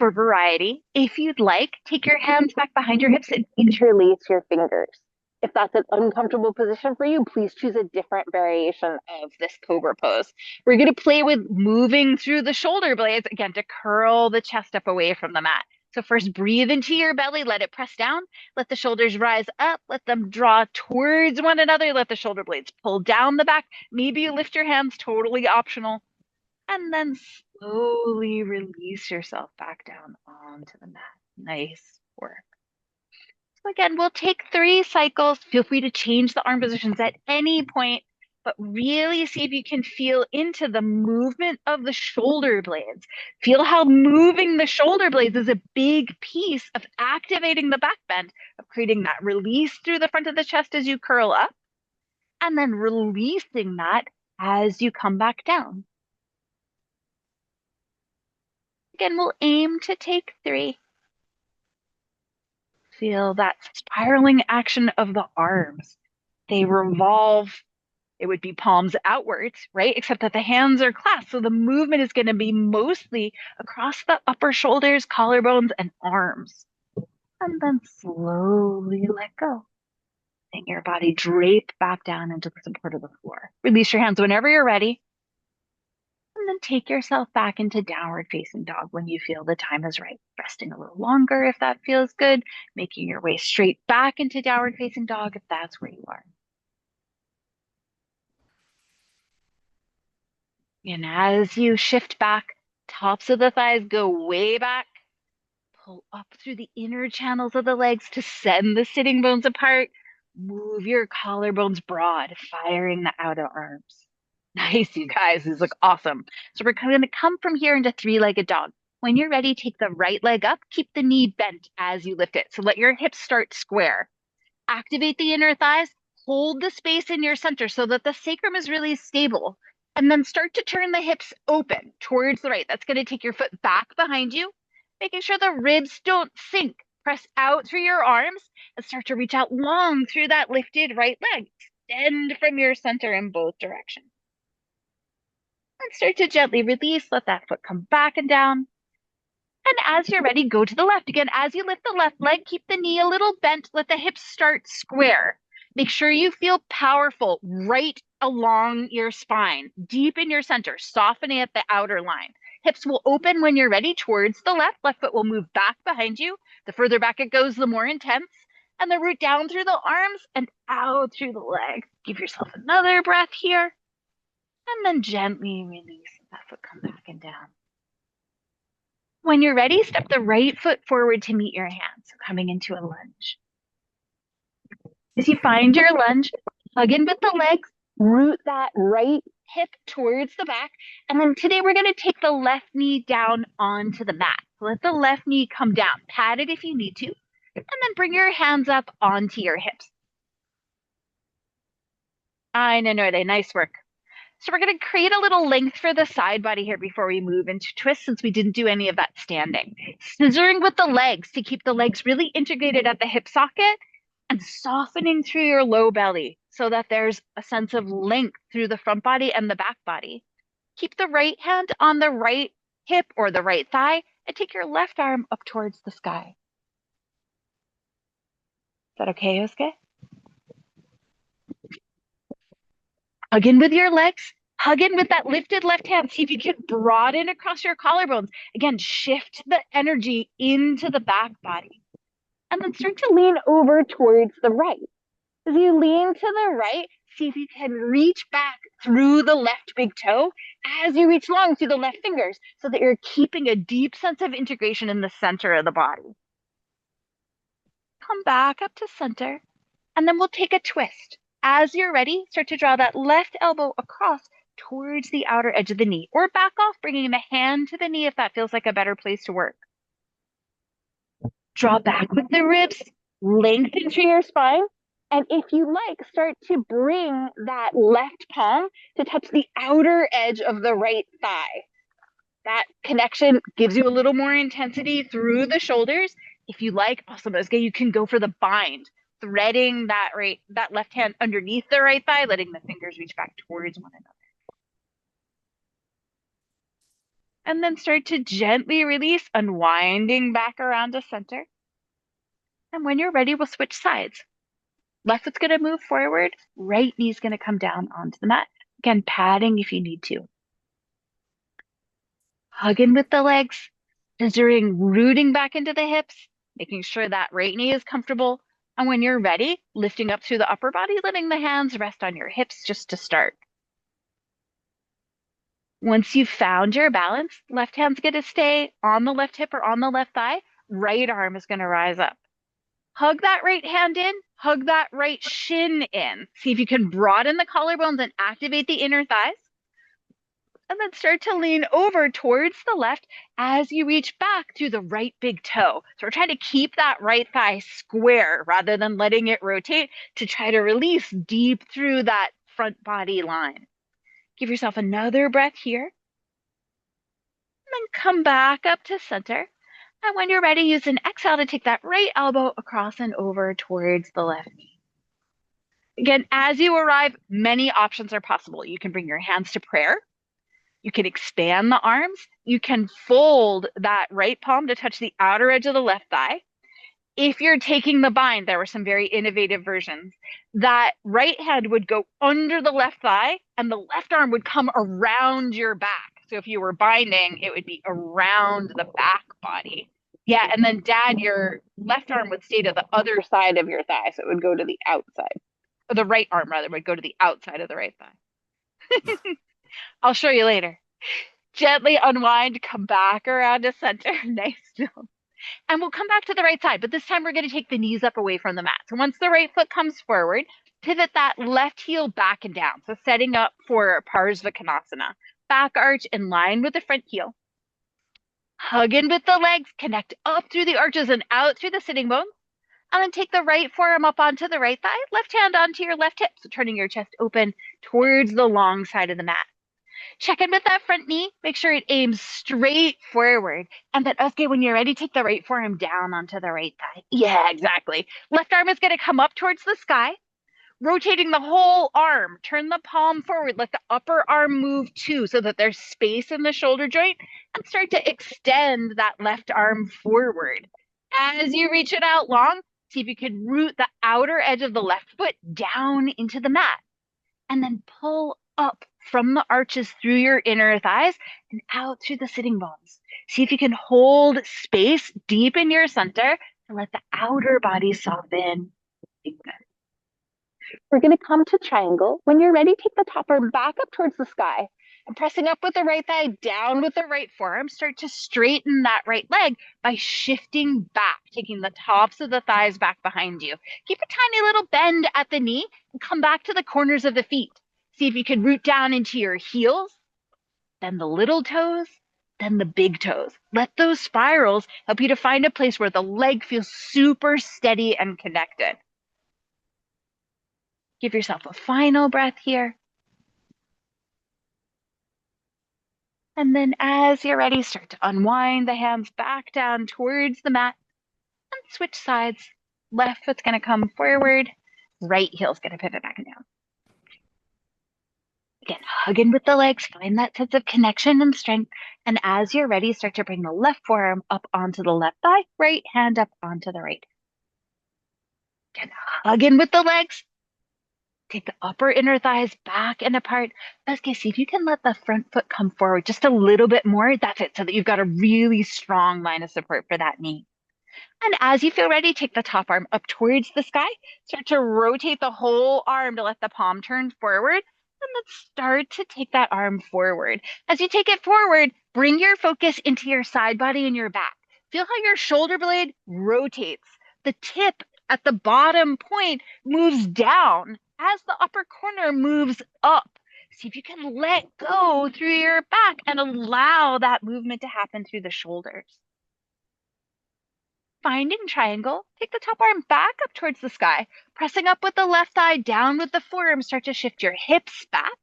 For variety, if you'd like, take your hands back behind your hips and interlace your fingers. If that's an uncomfortable position for you, please choose a different variation of this cobra pose. We're going to play with moving through the shoulder blades, again, to curl the chest up away from the mat. So first, breathe into your belly, let it press down, let the shoulders rise up, let them draw towards one another, let the shoulder blades pull down the back. Maybe you lift your hands, totally optional. And then slowly release yourself back down onto the mat. Nice work. So again, we'll take 3 cycles. Feel free to change the arm positions at any point, but really see if you can feel into the movement of the shoulder blades. Feel how moving the shoulder blades is a big piece of activating the back bend, of creating that release through the front of the chest as you curl up, and then releasing that as you come back down. Again, we'll aim to take 3. Feel that spiraling action of the arms. They revolve. It would be palms outwards, right? Except that the hands are clasped. So the movement is going to be mostly across the upper shoulders, collarbones, and arms. And then slowly let go. And your body drape back down into the support of the floor. Release your hands whenever you're ready. And then take yourself back into downward facing dog when you feel the time is right. Resting a little longer if that feels good. Making your way straight back into downward facing dog if that's where you are. And as you shift back, tops of the thighs go way back. Pull up through the inner channels of the legs to send the sitting bones apart. Move your collarbones broad, firing the outer arms. Nice, you guys. These look awesome. So we're going to come from here into three-legged dog. When you're ready, take the right leg up. Keep the knee bent as you lift it. So let your hips start square. Activate the inner thighs. Hold the space in your center so that the sacrum is really stable. And then start to turn the hips open towards the right. That's going to take your foot back behind you, making sure the ribs don't sink. Press out through your arms and start to reach out long through that lifted right leg. Extend from your center in both directions. And start to gently release. Let that foot come back and down. And as you're ready, go to the left. Again, as you lift the left leg, keep the knee a little bent. Let the hips start square. Make sure you feel powerful right along your spine, deep in your center, softening at the outer line. Hips will open when you're ready towards the left. Left foot will move back behind you. The further back it goes, the more intense. And the root down through the arms and out through the legs. Give yourself another breath here. And then gently release. Let that foot come back and down. When you're ready, step the right foot forward to meet your hands, so coming into a lunge. As you find your lunge, hug in with the legs, root that right hip towards the back, and then today we're going to take the left knee down onto the mat. Let the left knee come down. Pat it if you need to, and then bring your hands up onto your hips. I know, nice work. So we're going to create a little length for the side body here before we move into twist, since we didn't do any of that standing. Scissoring with the legs to keep the legs really integrated at the hip socket and softening through your low belly so that there's a sense of length through the front body and the back body. Keep the right hand on the right hip or the right thigh and take your left arm up towards the sky. Is that okay, Yosuke? Hug in with your legs. Hug in with that lifted left hand. See if you can broaden across your collarbones. Again, shift the energy into the back body. And then start to lean over towards the right. As you lean to the right, see if you can reach back through the left big toe as you reach long through the left fingers so that you're keeping a deep sense of integration in the center of the body. Come back up to center, and then we'll take a twist. As you're ready, start to draw that left elbow across towards the outer edge of the knee, or back off, bringing the hand to the knee if that feels like a better place to work. Draw back with the ribs, lengthen through your spine, and if you like, start to bring that left palm to touch the outer edge of the right thigh. That connection gives you a little more intensity through the shoulders. If you like, awesome. You can go for the bind, threading that left hand underneath the right thigh, letting the fingers reach back towards one another. And then start to gently release, unwinding back around to center. And when you're ready, we'll switch sides. Left foot's going to move forward, right knee's going to come down onto the mat. Again, padding if you need to. Hug in with the legs, scissoring, rooting back into the hips, making sure that right knee is comfortable. And when you're ready, lifting up through the upper body, letting the hands rest on your hips just to start. Once you've found your balance, left hand's going to stay on the left hip or on the left thigh. Right arm is going to rise up. Hug that right hand in, hug that right shin in. See if you can broaden the collarbones and activate the inner thighs. And then start to lean over towards the left as you reach back through the right big toe. So we're trying to keep that right thigh square rather than letting it rotate to try to release deep through that front body line. Give yourself another breath here. And then come back up to center. And when you're ready, use an exhale to take that right elbow across and over towards the left knee. Again, as you arrive, many options are possible. You can bring your hands to prayer. You can expand the arms. You can fold that right palm to touch the outer edge of the left thigh. If you're taking the bind, there were some very innovative versions. That right hand would go under the left thigh and the left arm would come around your back. So if you were binding, it would be around the back body. Yeah, and then Dad, your left arm would stay to the other side of your thigh. So it would go to the outside. Or the right arm, rather, would go to the outside of the right thigh. I'll show you later. Gently unwind, come back around to center. Nice. And we'll come back to the right side, but this time we're going to take the knees up away from the mat. So once the right foot comes forward, pivot that left heel back and down. So setting up for Parsvakonasana. Back arch in line with the front heel. Hug in with the legs, connect up through the arches and out through the sitting bones. And then take the right forearm up onto the right thigh, left hand onto your left hip. So turning your chest open towards the long side of the mat. Check in with that front knee. Make sure it aims straight forward. And then, okay, when you're ready, take the right forearm down onto the right thigh. Yeah, exactly. Left arm is going to come up towards the sky, rotating the whole arm. Turn the palm forward. Let the upper arm move too so that there's space in the shoulder joint, and start to extend that left arm forward. As you reach it out long, see if you can root the outer edge of the left foot down into the mat, and then pull up from the arches through your inner thighs and out through the sitting bones. See if you can hold space deep in your center and let the outer body soften. We're going to come to triangle. When you're ready, take the top arm back up towards the sky and pressing up with the right thigh, down with the right forearm. Start to straighten that right leg by shifting back, taking the tops of the thighs back behind you. Keep a tiny little bend at the knee and come back to the corners of the feet. See if you can root down into your heels, then the little toes, then the big toes. Let those spirals help you to find a place where the leg feels super steady and connected. Give yourself a final breath here. And then as you're ready, start to unwind the hands back down towards the mat and switch sides. Left foot's going to come forward. Right heel's going to pivot back and down. Again, hug in with the legs, find that sense of connection and strength. And as you're ready, start to bring the left forearm up onto the left thigh, right hand up onto the right. Again, hug in with the legs. Take the upper inner thighs back and apart. Okay, see if you can let the front foot come forward just a little bit more. That's it, so that you've got a really strong line of support for that knee. And as you feel ready, take the top arm up towards the sky. Start to rotate the whole arm to let the palm turn forward. And then start to take that arm forward. As you take it forward, bring your focus into your side body and your back. Feel how your shoulder blade rotates. The tip at the bottom point moves down as the upper corner moves up. See if you can let go through your back and allow that movement to happen through the shoulders. Finding triangle, take the top arm back up towards the sky, pressing up with the left thigh, down with the forearm. Start to shift your hips back.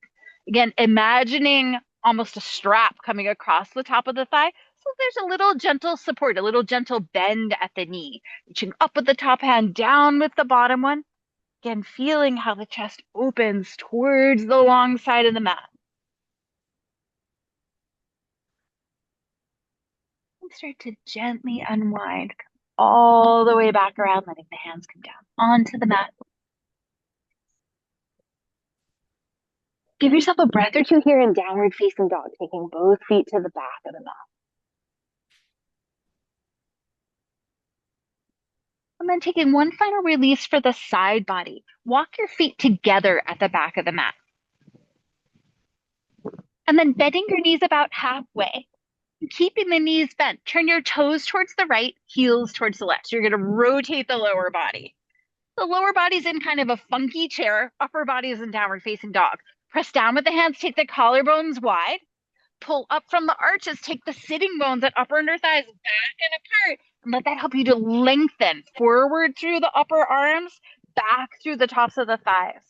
Again, imagining almost a strap coming across the top of the thigh. So there's a little gentle support, a little gentle bend at the knee. Reaching up with the top hand, down with the bottom one. Again, feeling how the chest opens towards the long side of the mat. And start to gently unwind all the way back around, letting the hands come down onto the mat. Give yourself a breath or two here in downward facing dog, taking both feet to the back of the mat. And then taking one final release for the side body. Walk your feet together at the back of the mat. And then bending your knees about halfway. Keeping the knees bent. Turn your toes towards the right, heels towards the left. So you're going to rotate the lower body. The lower body's in kind of a funky chair. Upper body is in downward facing dog. Press down with the hands. Take the collarbones wide. Pull up from the arches. Take the sitting bones at upper under thighs back and apart. And let that help you to lengthen forward through the upper arms, back through the tops of the thighs.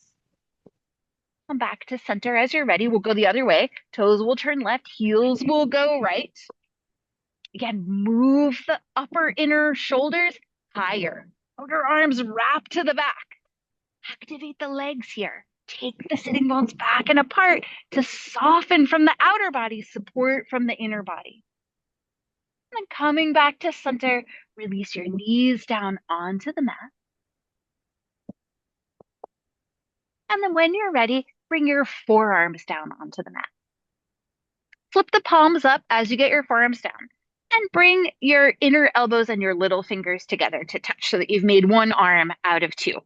Come back to center as you're ready. We'll go the other way. Toes will turn left. Heels will go right. Again, move the upper inner shoulders higher. Outer arms wrap to the back. Activate the legs here. Take the sitting bones back and apart to soften from the outer body, support from the inner body. And then coming back to center, release your knees down onto the mat. And then when you're ready, bring your forearms down onto the mat. Flip the palms up as you get your forearms down. And bring your inner elbows and your little fingers together to touch so that you've made one arm out of two.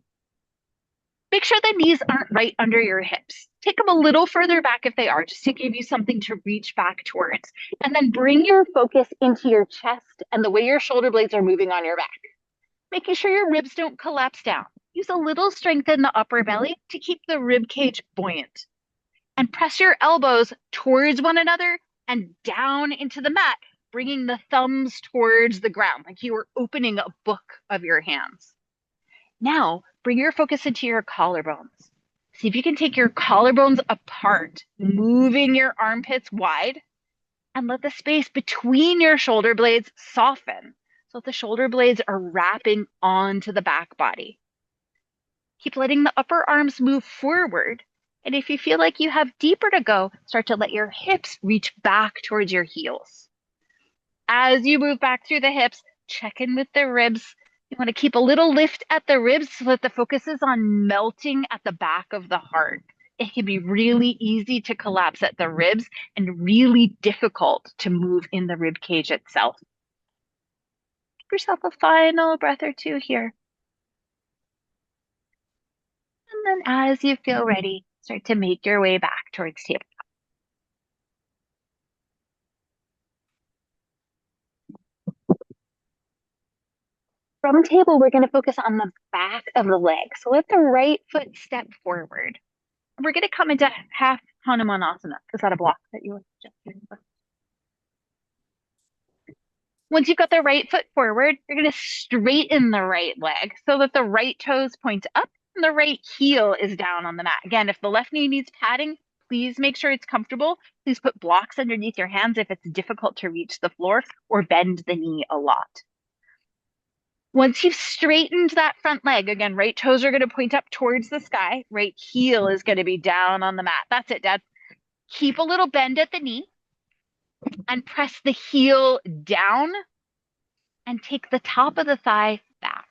Make sure the knees aren't right under your hips. Take them a little further back if they are, just to give you something to reach back towards. And then bring your focus into your chest and the way your shoulder blades are moving on your back, making sure your ribs don't collapse down. Use a little strength in the upper belly to keep the rib cage buoyant. And press your elbows towards one another and down into the mat, bringing the thumbs towards the ground, like you were opening a book of your hands. Now, bring your focus into your collarbones. See if you can take your collarbones apart, moving your armpits wide, and let the space between your shoulder blades soften so the shoulder blades are wrapping onto the back body. Keep letting the upper arms move forward. And if you feel like you have deeper to go, start to let your hips reach back towards your heels. As you move back through the hips, check in with the ribs. You want to keep a little lift at the ribs so that the focus is on melting at the back of the heart. It can be really easy to collapse at the ribs and really difficult to move in the rib cage itself. Give yourself a final breath or two here. And then as you feel ready, start to make your way back towards table. From table, we're going to focus on the back of the leg. So let the right foot step forward. We're going to come into half Hanumanasana. Is that a block that you were just doing? Once you've got the right foot forward, you're going to straighten the right leg so that the right toes point up and the right heel is down on the mat. Again, if the left knee needs padding, please make sure it's comfortable. Please put blocks underneath your hands if it's difficult to reach the floor, or bend the knee a lot. Once you've straightened that front leg, again, right toes are going to point up towards the sky. Right heel is going to be down on the mat. That's it, Dad. Keep a little bend at the knee and press the heel down and take the top of the thigh back.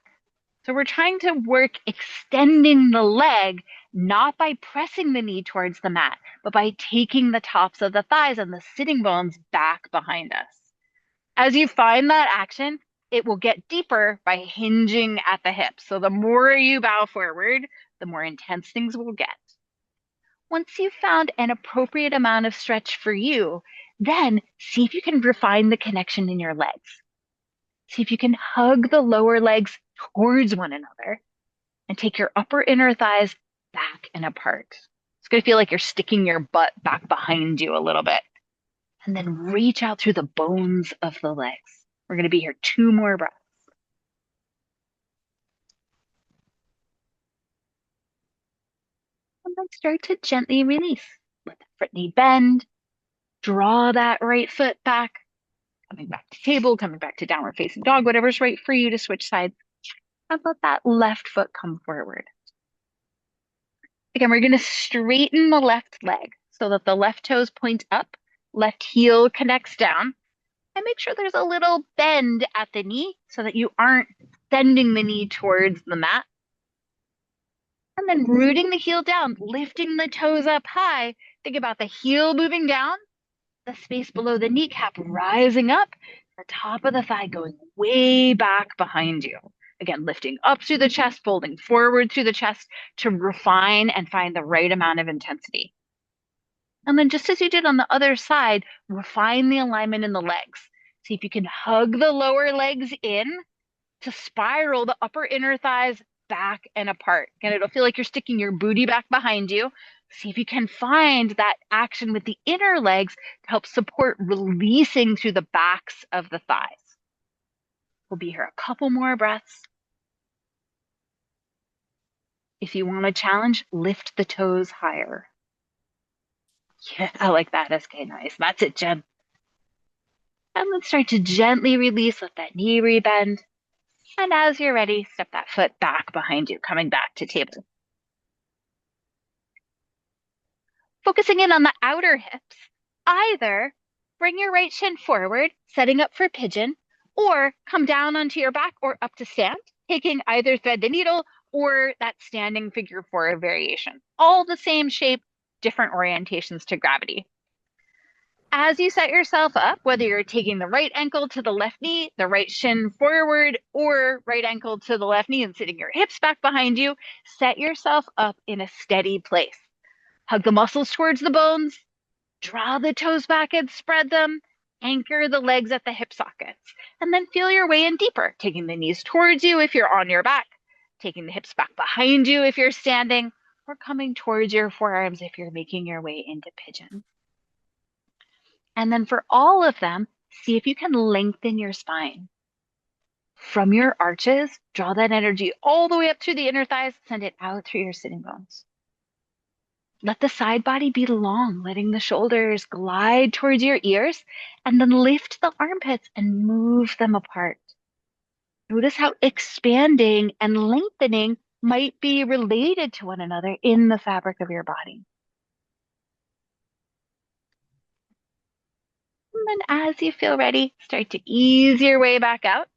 So we're trying to work extending the leg, not by pressing the knee towards the mat, but by taking the tops of the thighs and the sitting bones back behind us. As you find that action, it will get deeper by hinging at the hips. So the more you bow forward, the more intense things will get. Once you've found an appropriate amount of stretch for you, then see if you can refine the connection in your legs. See if you can hug the lower legs towards one another and take your upper inner thighs back and apart. It's going to feel like you're sticking your butt back behind you a little bit. And then reach out through the bones of the legs. We're going to be here 2 more breaths. And then start to gently release. Let the front knee bend. Draw that right foot back. Coming back to table, coming back to downward facing dog, whatever's right for you to switch sides. And let that left foot come forward. Again, we're going to straighten the left leg so that the left toes point up, left heel connects down, and make sure there's a little bend at the knee so that you aren't sending the knee towards the mat. And then rooting the heel down, lifting the toes up high. Think about the heel moving down, the space below the kneecap rising up, the top of the thigh going way back behind you. Again, lifting up through the chest, folding forward through the chest to refine and find the right amount of intensity. And then just as you did on the other side, refine the alignment in the legs. See if you can hug the lower legs in to spiral the upper inner thighs back and apart. Again, it'll feel like you're sticking your booty back behind you. See if you can find that action with the inner legs to help support releasing through the backs of the thighs. We'll be here a couple more breaths. If you want a challenge, lift the toes higher. Yeah, I like that. Okay, nice. That's it, Jen. And let's start to gently release. Let that knee rebend. And as you're ready, step that foot back behind you, coming back to table. Focusing in on the outer hips, either bring your right shin forward, setting up for pigeon, or come down onto your back or up to stand, taking either thread the needle or that standing figure 4 variation. All the same shape, different orientations to gravity. As you set yourself up, whether you're taking the right ankle to the left knee, the right shin forward, or right ankle to the left knee and sitting your hips back behind you, set yourself up in a steady place. Hug the muscles towards the bones, draw the toes back and spread them, anchor the legs at the hip sockets, and then feel your way in deeper, taking the knees towards you if you're on your back, taking the hips back behind you if you're standing, or coming towards your forearms if you're making your way into pigeon. And then for all of them, see if you can lengthen your spine. From your arches, draw that energy all the way up through the inner thighs, send it out through your sitting bones. Let the side body be long, letting the shoulders glide towards your ears, and then lift the armpits and move them apart. Notice how expanding and lengthening might be related to one another in the fabric of your body. And then as you feel ready, start to ease your way back out.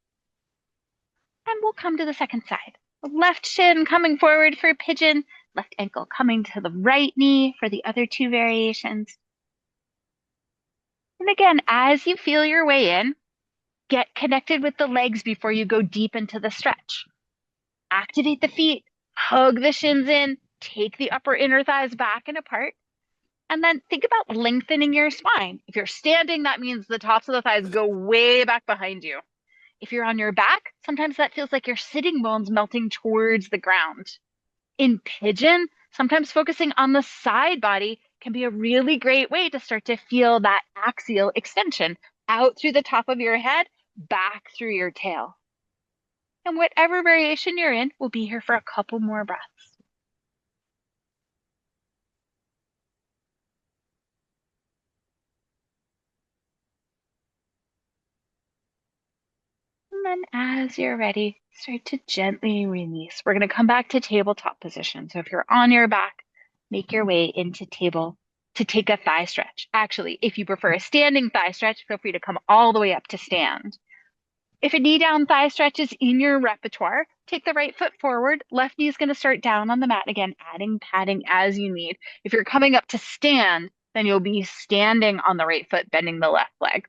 And we'll come to the second side. Left shin coming forward for pigeon, left ankle coming to the right knee for the other two variations. And again, as you feel your way in, get connected with the legs before you go deep into the stretch. Activate the feet, hug the shins in, take the upper inner thighs back and apart. And then think about lengthening your spine. If you're standing, that means the tops of the thighs go way back behind you. If you're on your back, sometimes that feels like your sitting bones melting towards the ground. In pigeon, sometimes focusing on the side body can be a really great way to start to feel that axial extension out through the top of your head, back through your tail. And whatever variation you're in, we'll be here for a couple more breaths. And then as you're ready, start to gently release. We're going to come back to tabletop position. So if you're on your back, make your way into table to take a thigh stretch. Actually, if you prefer a standing thigh stretch, feel free to come all the way up to stand. If a knee down thigh stretch is in your repertoire, take the right foot forward. Left knee is going to start down on the mat again, adding padding as you need. If you're coming up to stand, then you'll be standing on the right foot, bending the left leg.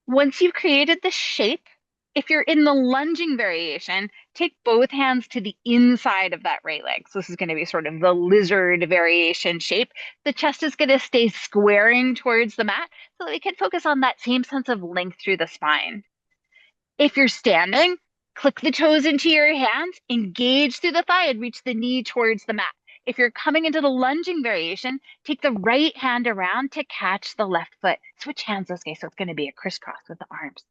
Once you've created the shape, if you're in the lunging variation, take both hands to the inside of that right leg. So this is going to be sort of the lizard variation shape. The chest is going to stay squaring towards the mat so that we can focus on that same sense of length through the spine. If you're standing, click the toes into your hands, engage through the thigh and reach the knee towards the mat. If you're coming into the lunging variation, take the right hand around to catch the left foot. Switch hands this way, so it's going to be a crisscross with the arms.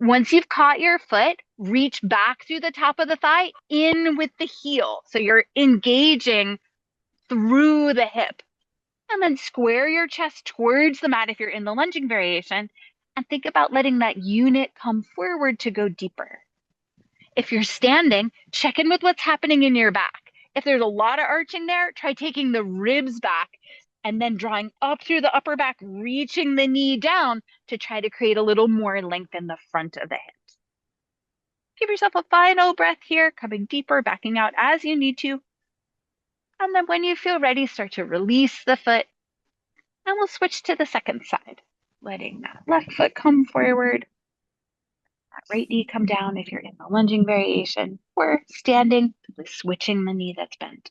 Once you've caught your foot, reach back through the top of the thigh, in with the heel. So you're engaging through the hip. And then square your chest towards the mat if you're in the lunging variation. And think about letting that unit come forward to go deeper. If you're standing, check in with what's happening in your back. If there's a lot of arching there, try taking the ribs back and then drawing up through the upper back, reaching the knee down to try to create a little more length in the front of the hips. Give yourself a final breath here, coming deeper, backing out as you need to. And then when you feel ready, start to release the foot. And we'll switch to the second side, letting that left foot come forward, that right knee come down if you're in the lunging variation, or standing, simply switching the knee that's bent.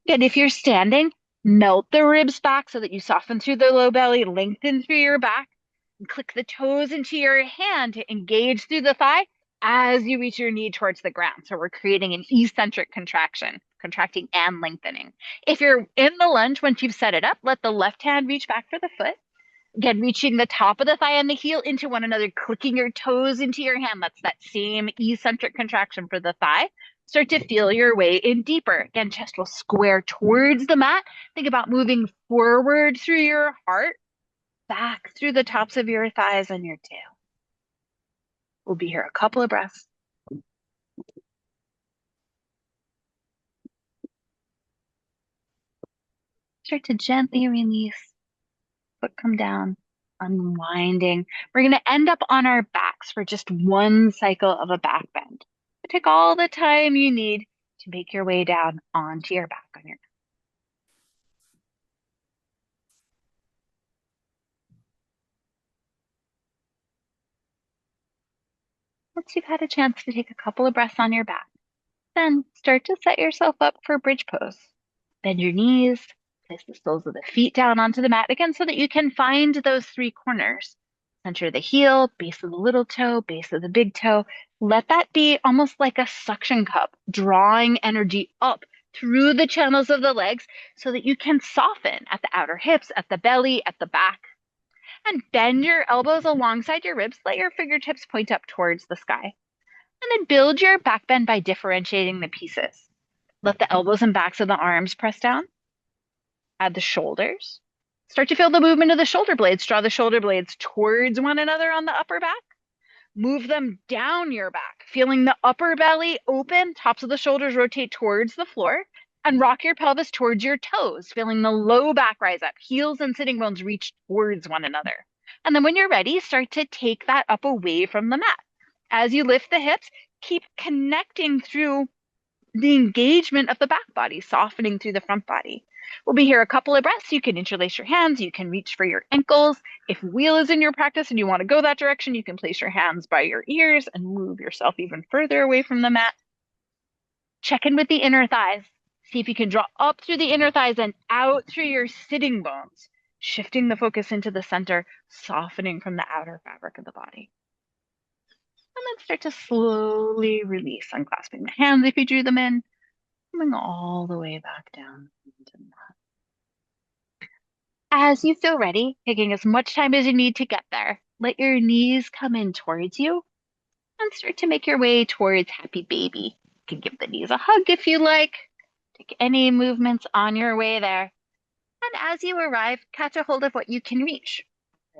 Good. If you're standing, melt the ribs back so that you soften through the low belly, lengthen through your back, and click the toes into your hand to engage through the thigh as you reach your knee towards the ground. So we're creating an eccentric contraction, contracting and lengthening. If you're in the lunge, once you've set it up, let the left hand reach back for the foot. Again, reaching the top of the thigh and the heel into one another, clicking your toes into your hand. That's that same eccentric contraction for the thigh. Start to feel your way in deeper. Again, chest will square towards the mat. Think about moving forward through your heart, back through the tops of your thighs and your tail. We'll be here a couple of breaths. Start to gently release, foot come down, unwinding. We're going to end up on our backs for just one cycle of a back bend. Take all the time you need to make your way down onto your back on your back. Once you've had a chance to take a couple of breaths on your back, then start to set yourself up for bridge pose. Bend your knees, place the soles of the feet down onto the mat again so that you can find those three corners. Center the heel, base of the little toe, base of the big toe. Let that be almost like a suction cup, drawing energy up through the channels of the legs so that you can soften at the outer hips, at the belly, at the back. And bend your elbows alongside your ribs. Let your fingertips point up towards the sky. And then build your back bend by differentiating the pieces. Let the elbows and backs of the arms press down. Add the shoulders. Start to feel the movement of the shoulder blades. Draw the shoulder blades towards one another on the upper back. Move them down your back, feeling the upper belly open, tops of the shoulders rotate towards the floor, and rock your pelvis towards your toes, feeling the low back rise up, heels and sitting bones reach towards one another. And then when you're ready, start to take that up away from the mat. As you lift the hips, keep connecting through the engagement of the back body, softening through the front body. We'll be here a couple of breaths. You can interlace your hands. You can reach for your ankles. If wheel is in your practice and you want to go that direction, you can place your hands by your ears and move yourself even further away from the mat. Check in with the inner thighs. See if you can draw up through the inner thighs and out through your sitting bones, shifting the focus into the center, softening from the outer fabric of the body. And then start to slowly release, unclasping the hands if you drew them in, coming all the way back down into the mat. As you feel ready, taking as much time as you need to get there, let your knees come in towards you and start to make your way towards happy baby. You can give the knees a hug if you like. Take any movements on your way there. And as you arrive, catch a hold of what you can reach.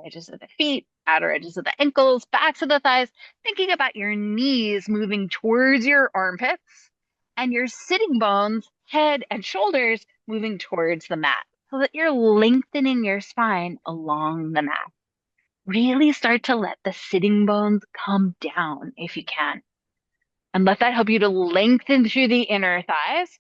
Edges of the feet, outer edges of the ankles, backs of the thighs, thinking about your knees moving towards your armpits and your sitting bones, head and shoulders moving towards the mat so that you're lengthening your spine along the mat. Really start to let the sitting bones come down if you can. And let that help you to lengthen through the inner thighs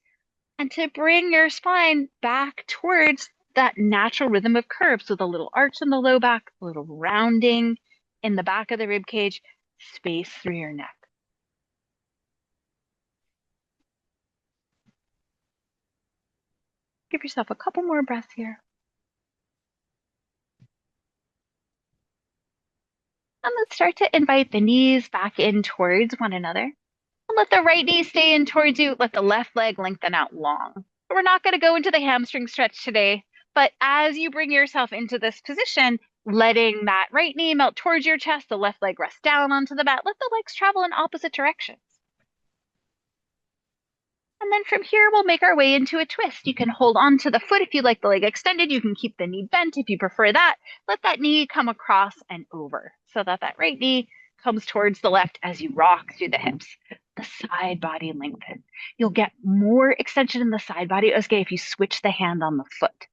and to bring your spine back towards that natural rhythm of curves with a little arch in the low back, a little rounding in the back of the rib cage, space through your neck. Give yourself a couple more breaths here. And let's start to invite the knees back in towards one another. And let the right knee stay in towards you. Let the left leg lengthen out long. We're not going to go into the hamstring stretch today, but as you bring yourself into this position, letting that right knee melt towards your chest, the left leg rest down onto the mat, let the legs travel in opposite directions. And then from here, we'll make our way into a twist. You can hold on to the foot if you like the leg extended. You can keep the knee bent if you prefer that. Let that knee come across and over so that that right knee comes towards the left as you rock through the hips. The side body lengthen. You'll get more extension in the side body, okay, if you switch the hand on the foot.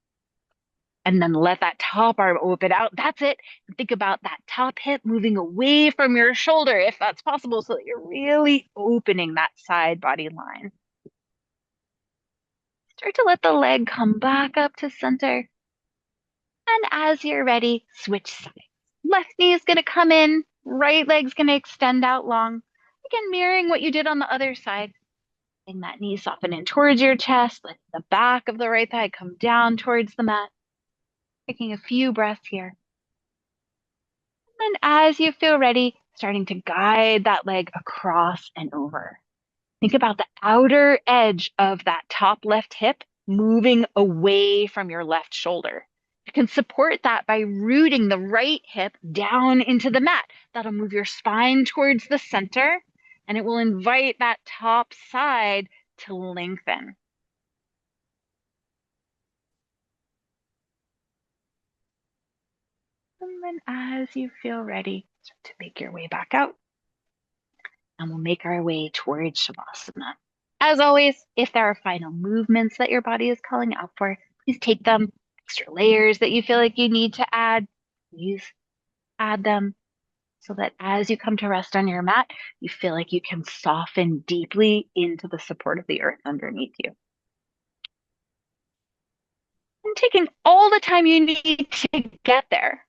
And then let that top arm open out. That's it. Think about that top hip moving away from your shoulder if that's possible so that you're really opening that side body line. Start to let the leg come back up to center. And as you're ready, switch sides. Left knee is going to come in, right leg's going to extend out long. Again, mirroring what you did on the other side. Letting that knee soften in towards your chest, let the back of the right thigh come down towards the mat. Taking a few breaths here. And as you feel ready, starting to guide that leg across and over. Think about the outer edge of that top left hip moving away from your left shoulder. You can support that by rooting the right hip down into the mat. That'll move your spine towards the center, and it will invite that top side to lengthen. And then as you feel ready, start to make your way back out. And we'll make our way towards Shavasana. As always, if there are final movements that your body is calling out for, please take them. Extra layers that you feel like you need to add, please add them so that as you come to rest on your mat, you feel like you can soften deeply into the support of the earth underneath you. And taking all the time you need to get there.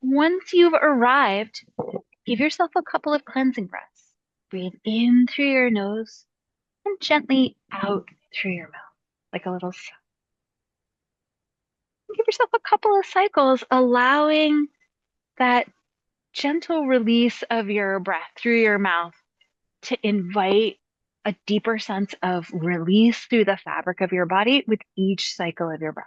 Once you've arrived, give yourself a couple of cleansing breaths. Breathe in through your nose and gently out through your mouth, like a little sigh. yourself a couple of cycles, allowing that gentle release of your breath through your mouth to invite a deeper sense of release through the fabric of your body with each cycle of your breath.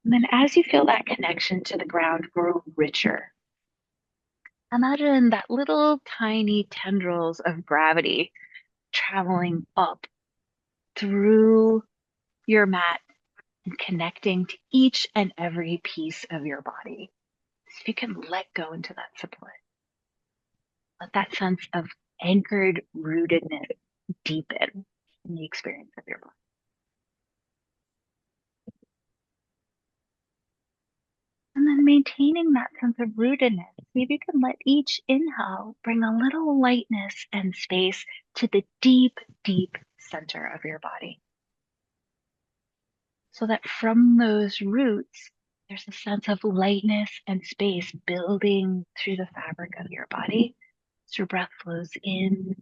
And then as you feel that connection to the ground grow richer, imagine that little tiny tendrils of gravity traveling up through your mat and connecting to each and every piece of your body. So if you can let go into that support, let that sense of anchored rootedness deepen in the experience of your body. And then maintaining that sense of rootedness, see if you can let each inhale bring a little lightness and space to the deep, deep center of your body. So that from those roots, there's a sense of lightness and space building through the fabric of your body as your breath flows in.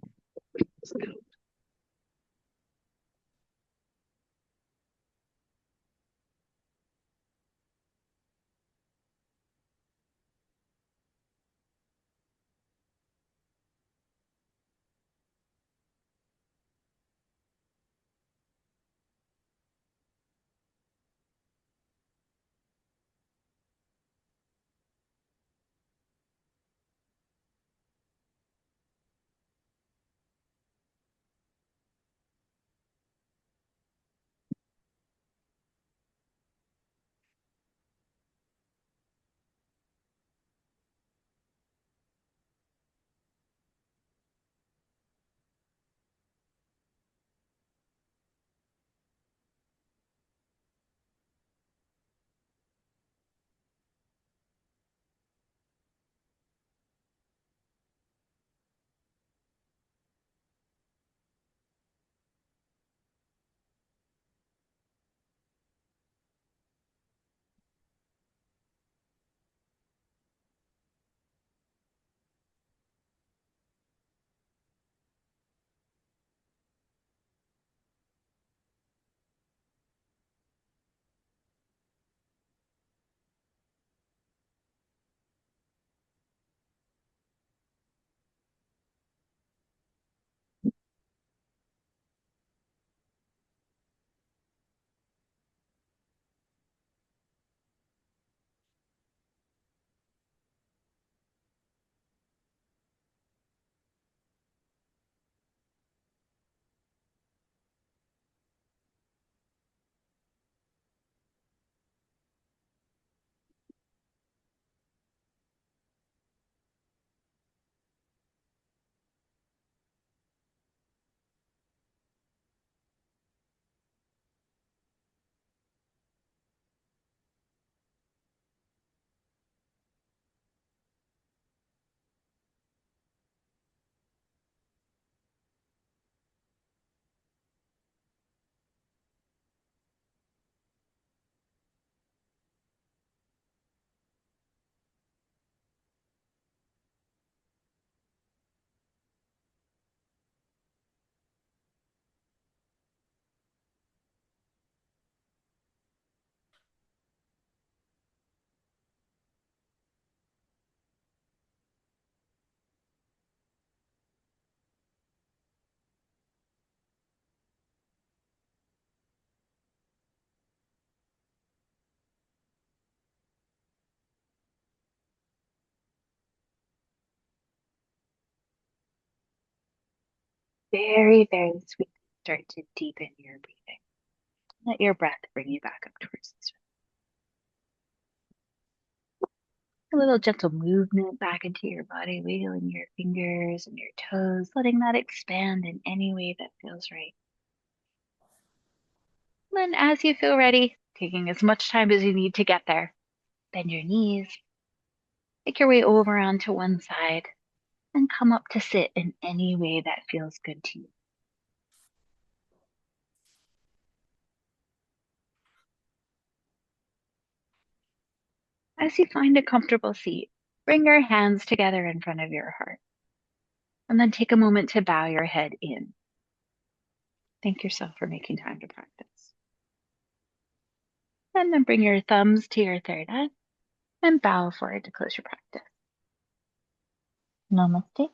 Very, very sweet. Start to deepen your breathing. Let your breath bring you back up towards the surface. A little gentle movement back into your body, wiggling your fingers and your toes, letting that expand in any way that feels right. Then, as you feel ready, taking as much time as you need to get there, bend your knees, make your way over onto one side, and come up to sit in any way that feels good to you. As you find a comfortable seat, bring your hands together in front of your heart, and then take a moment to bow your head in. Thank yourself for making time to practice. And then bring your thumbs to your third eye and bow forward to close your practice. Namaste.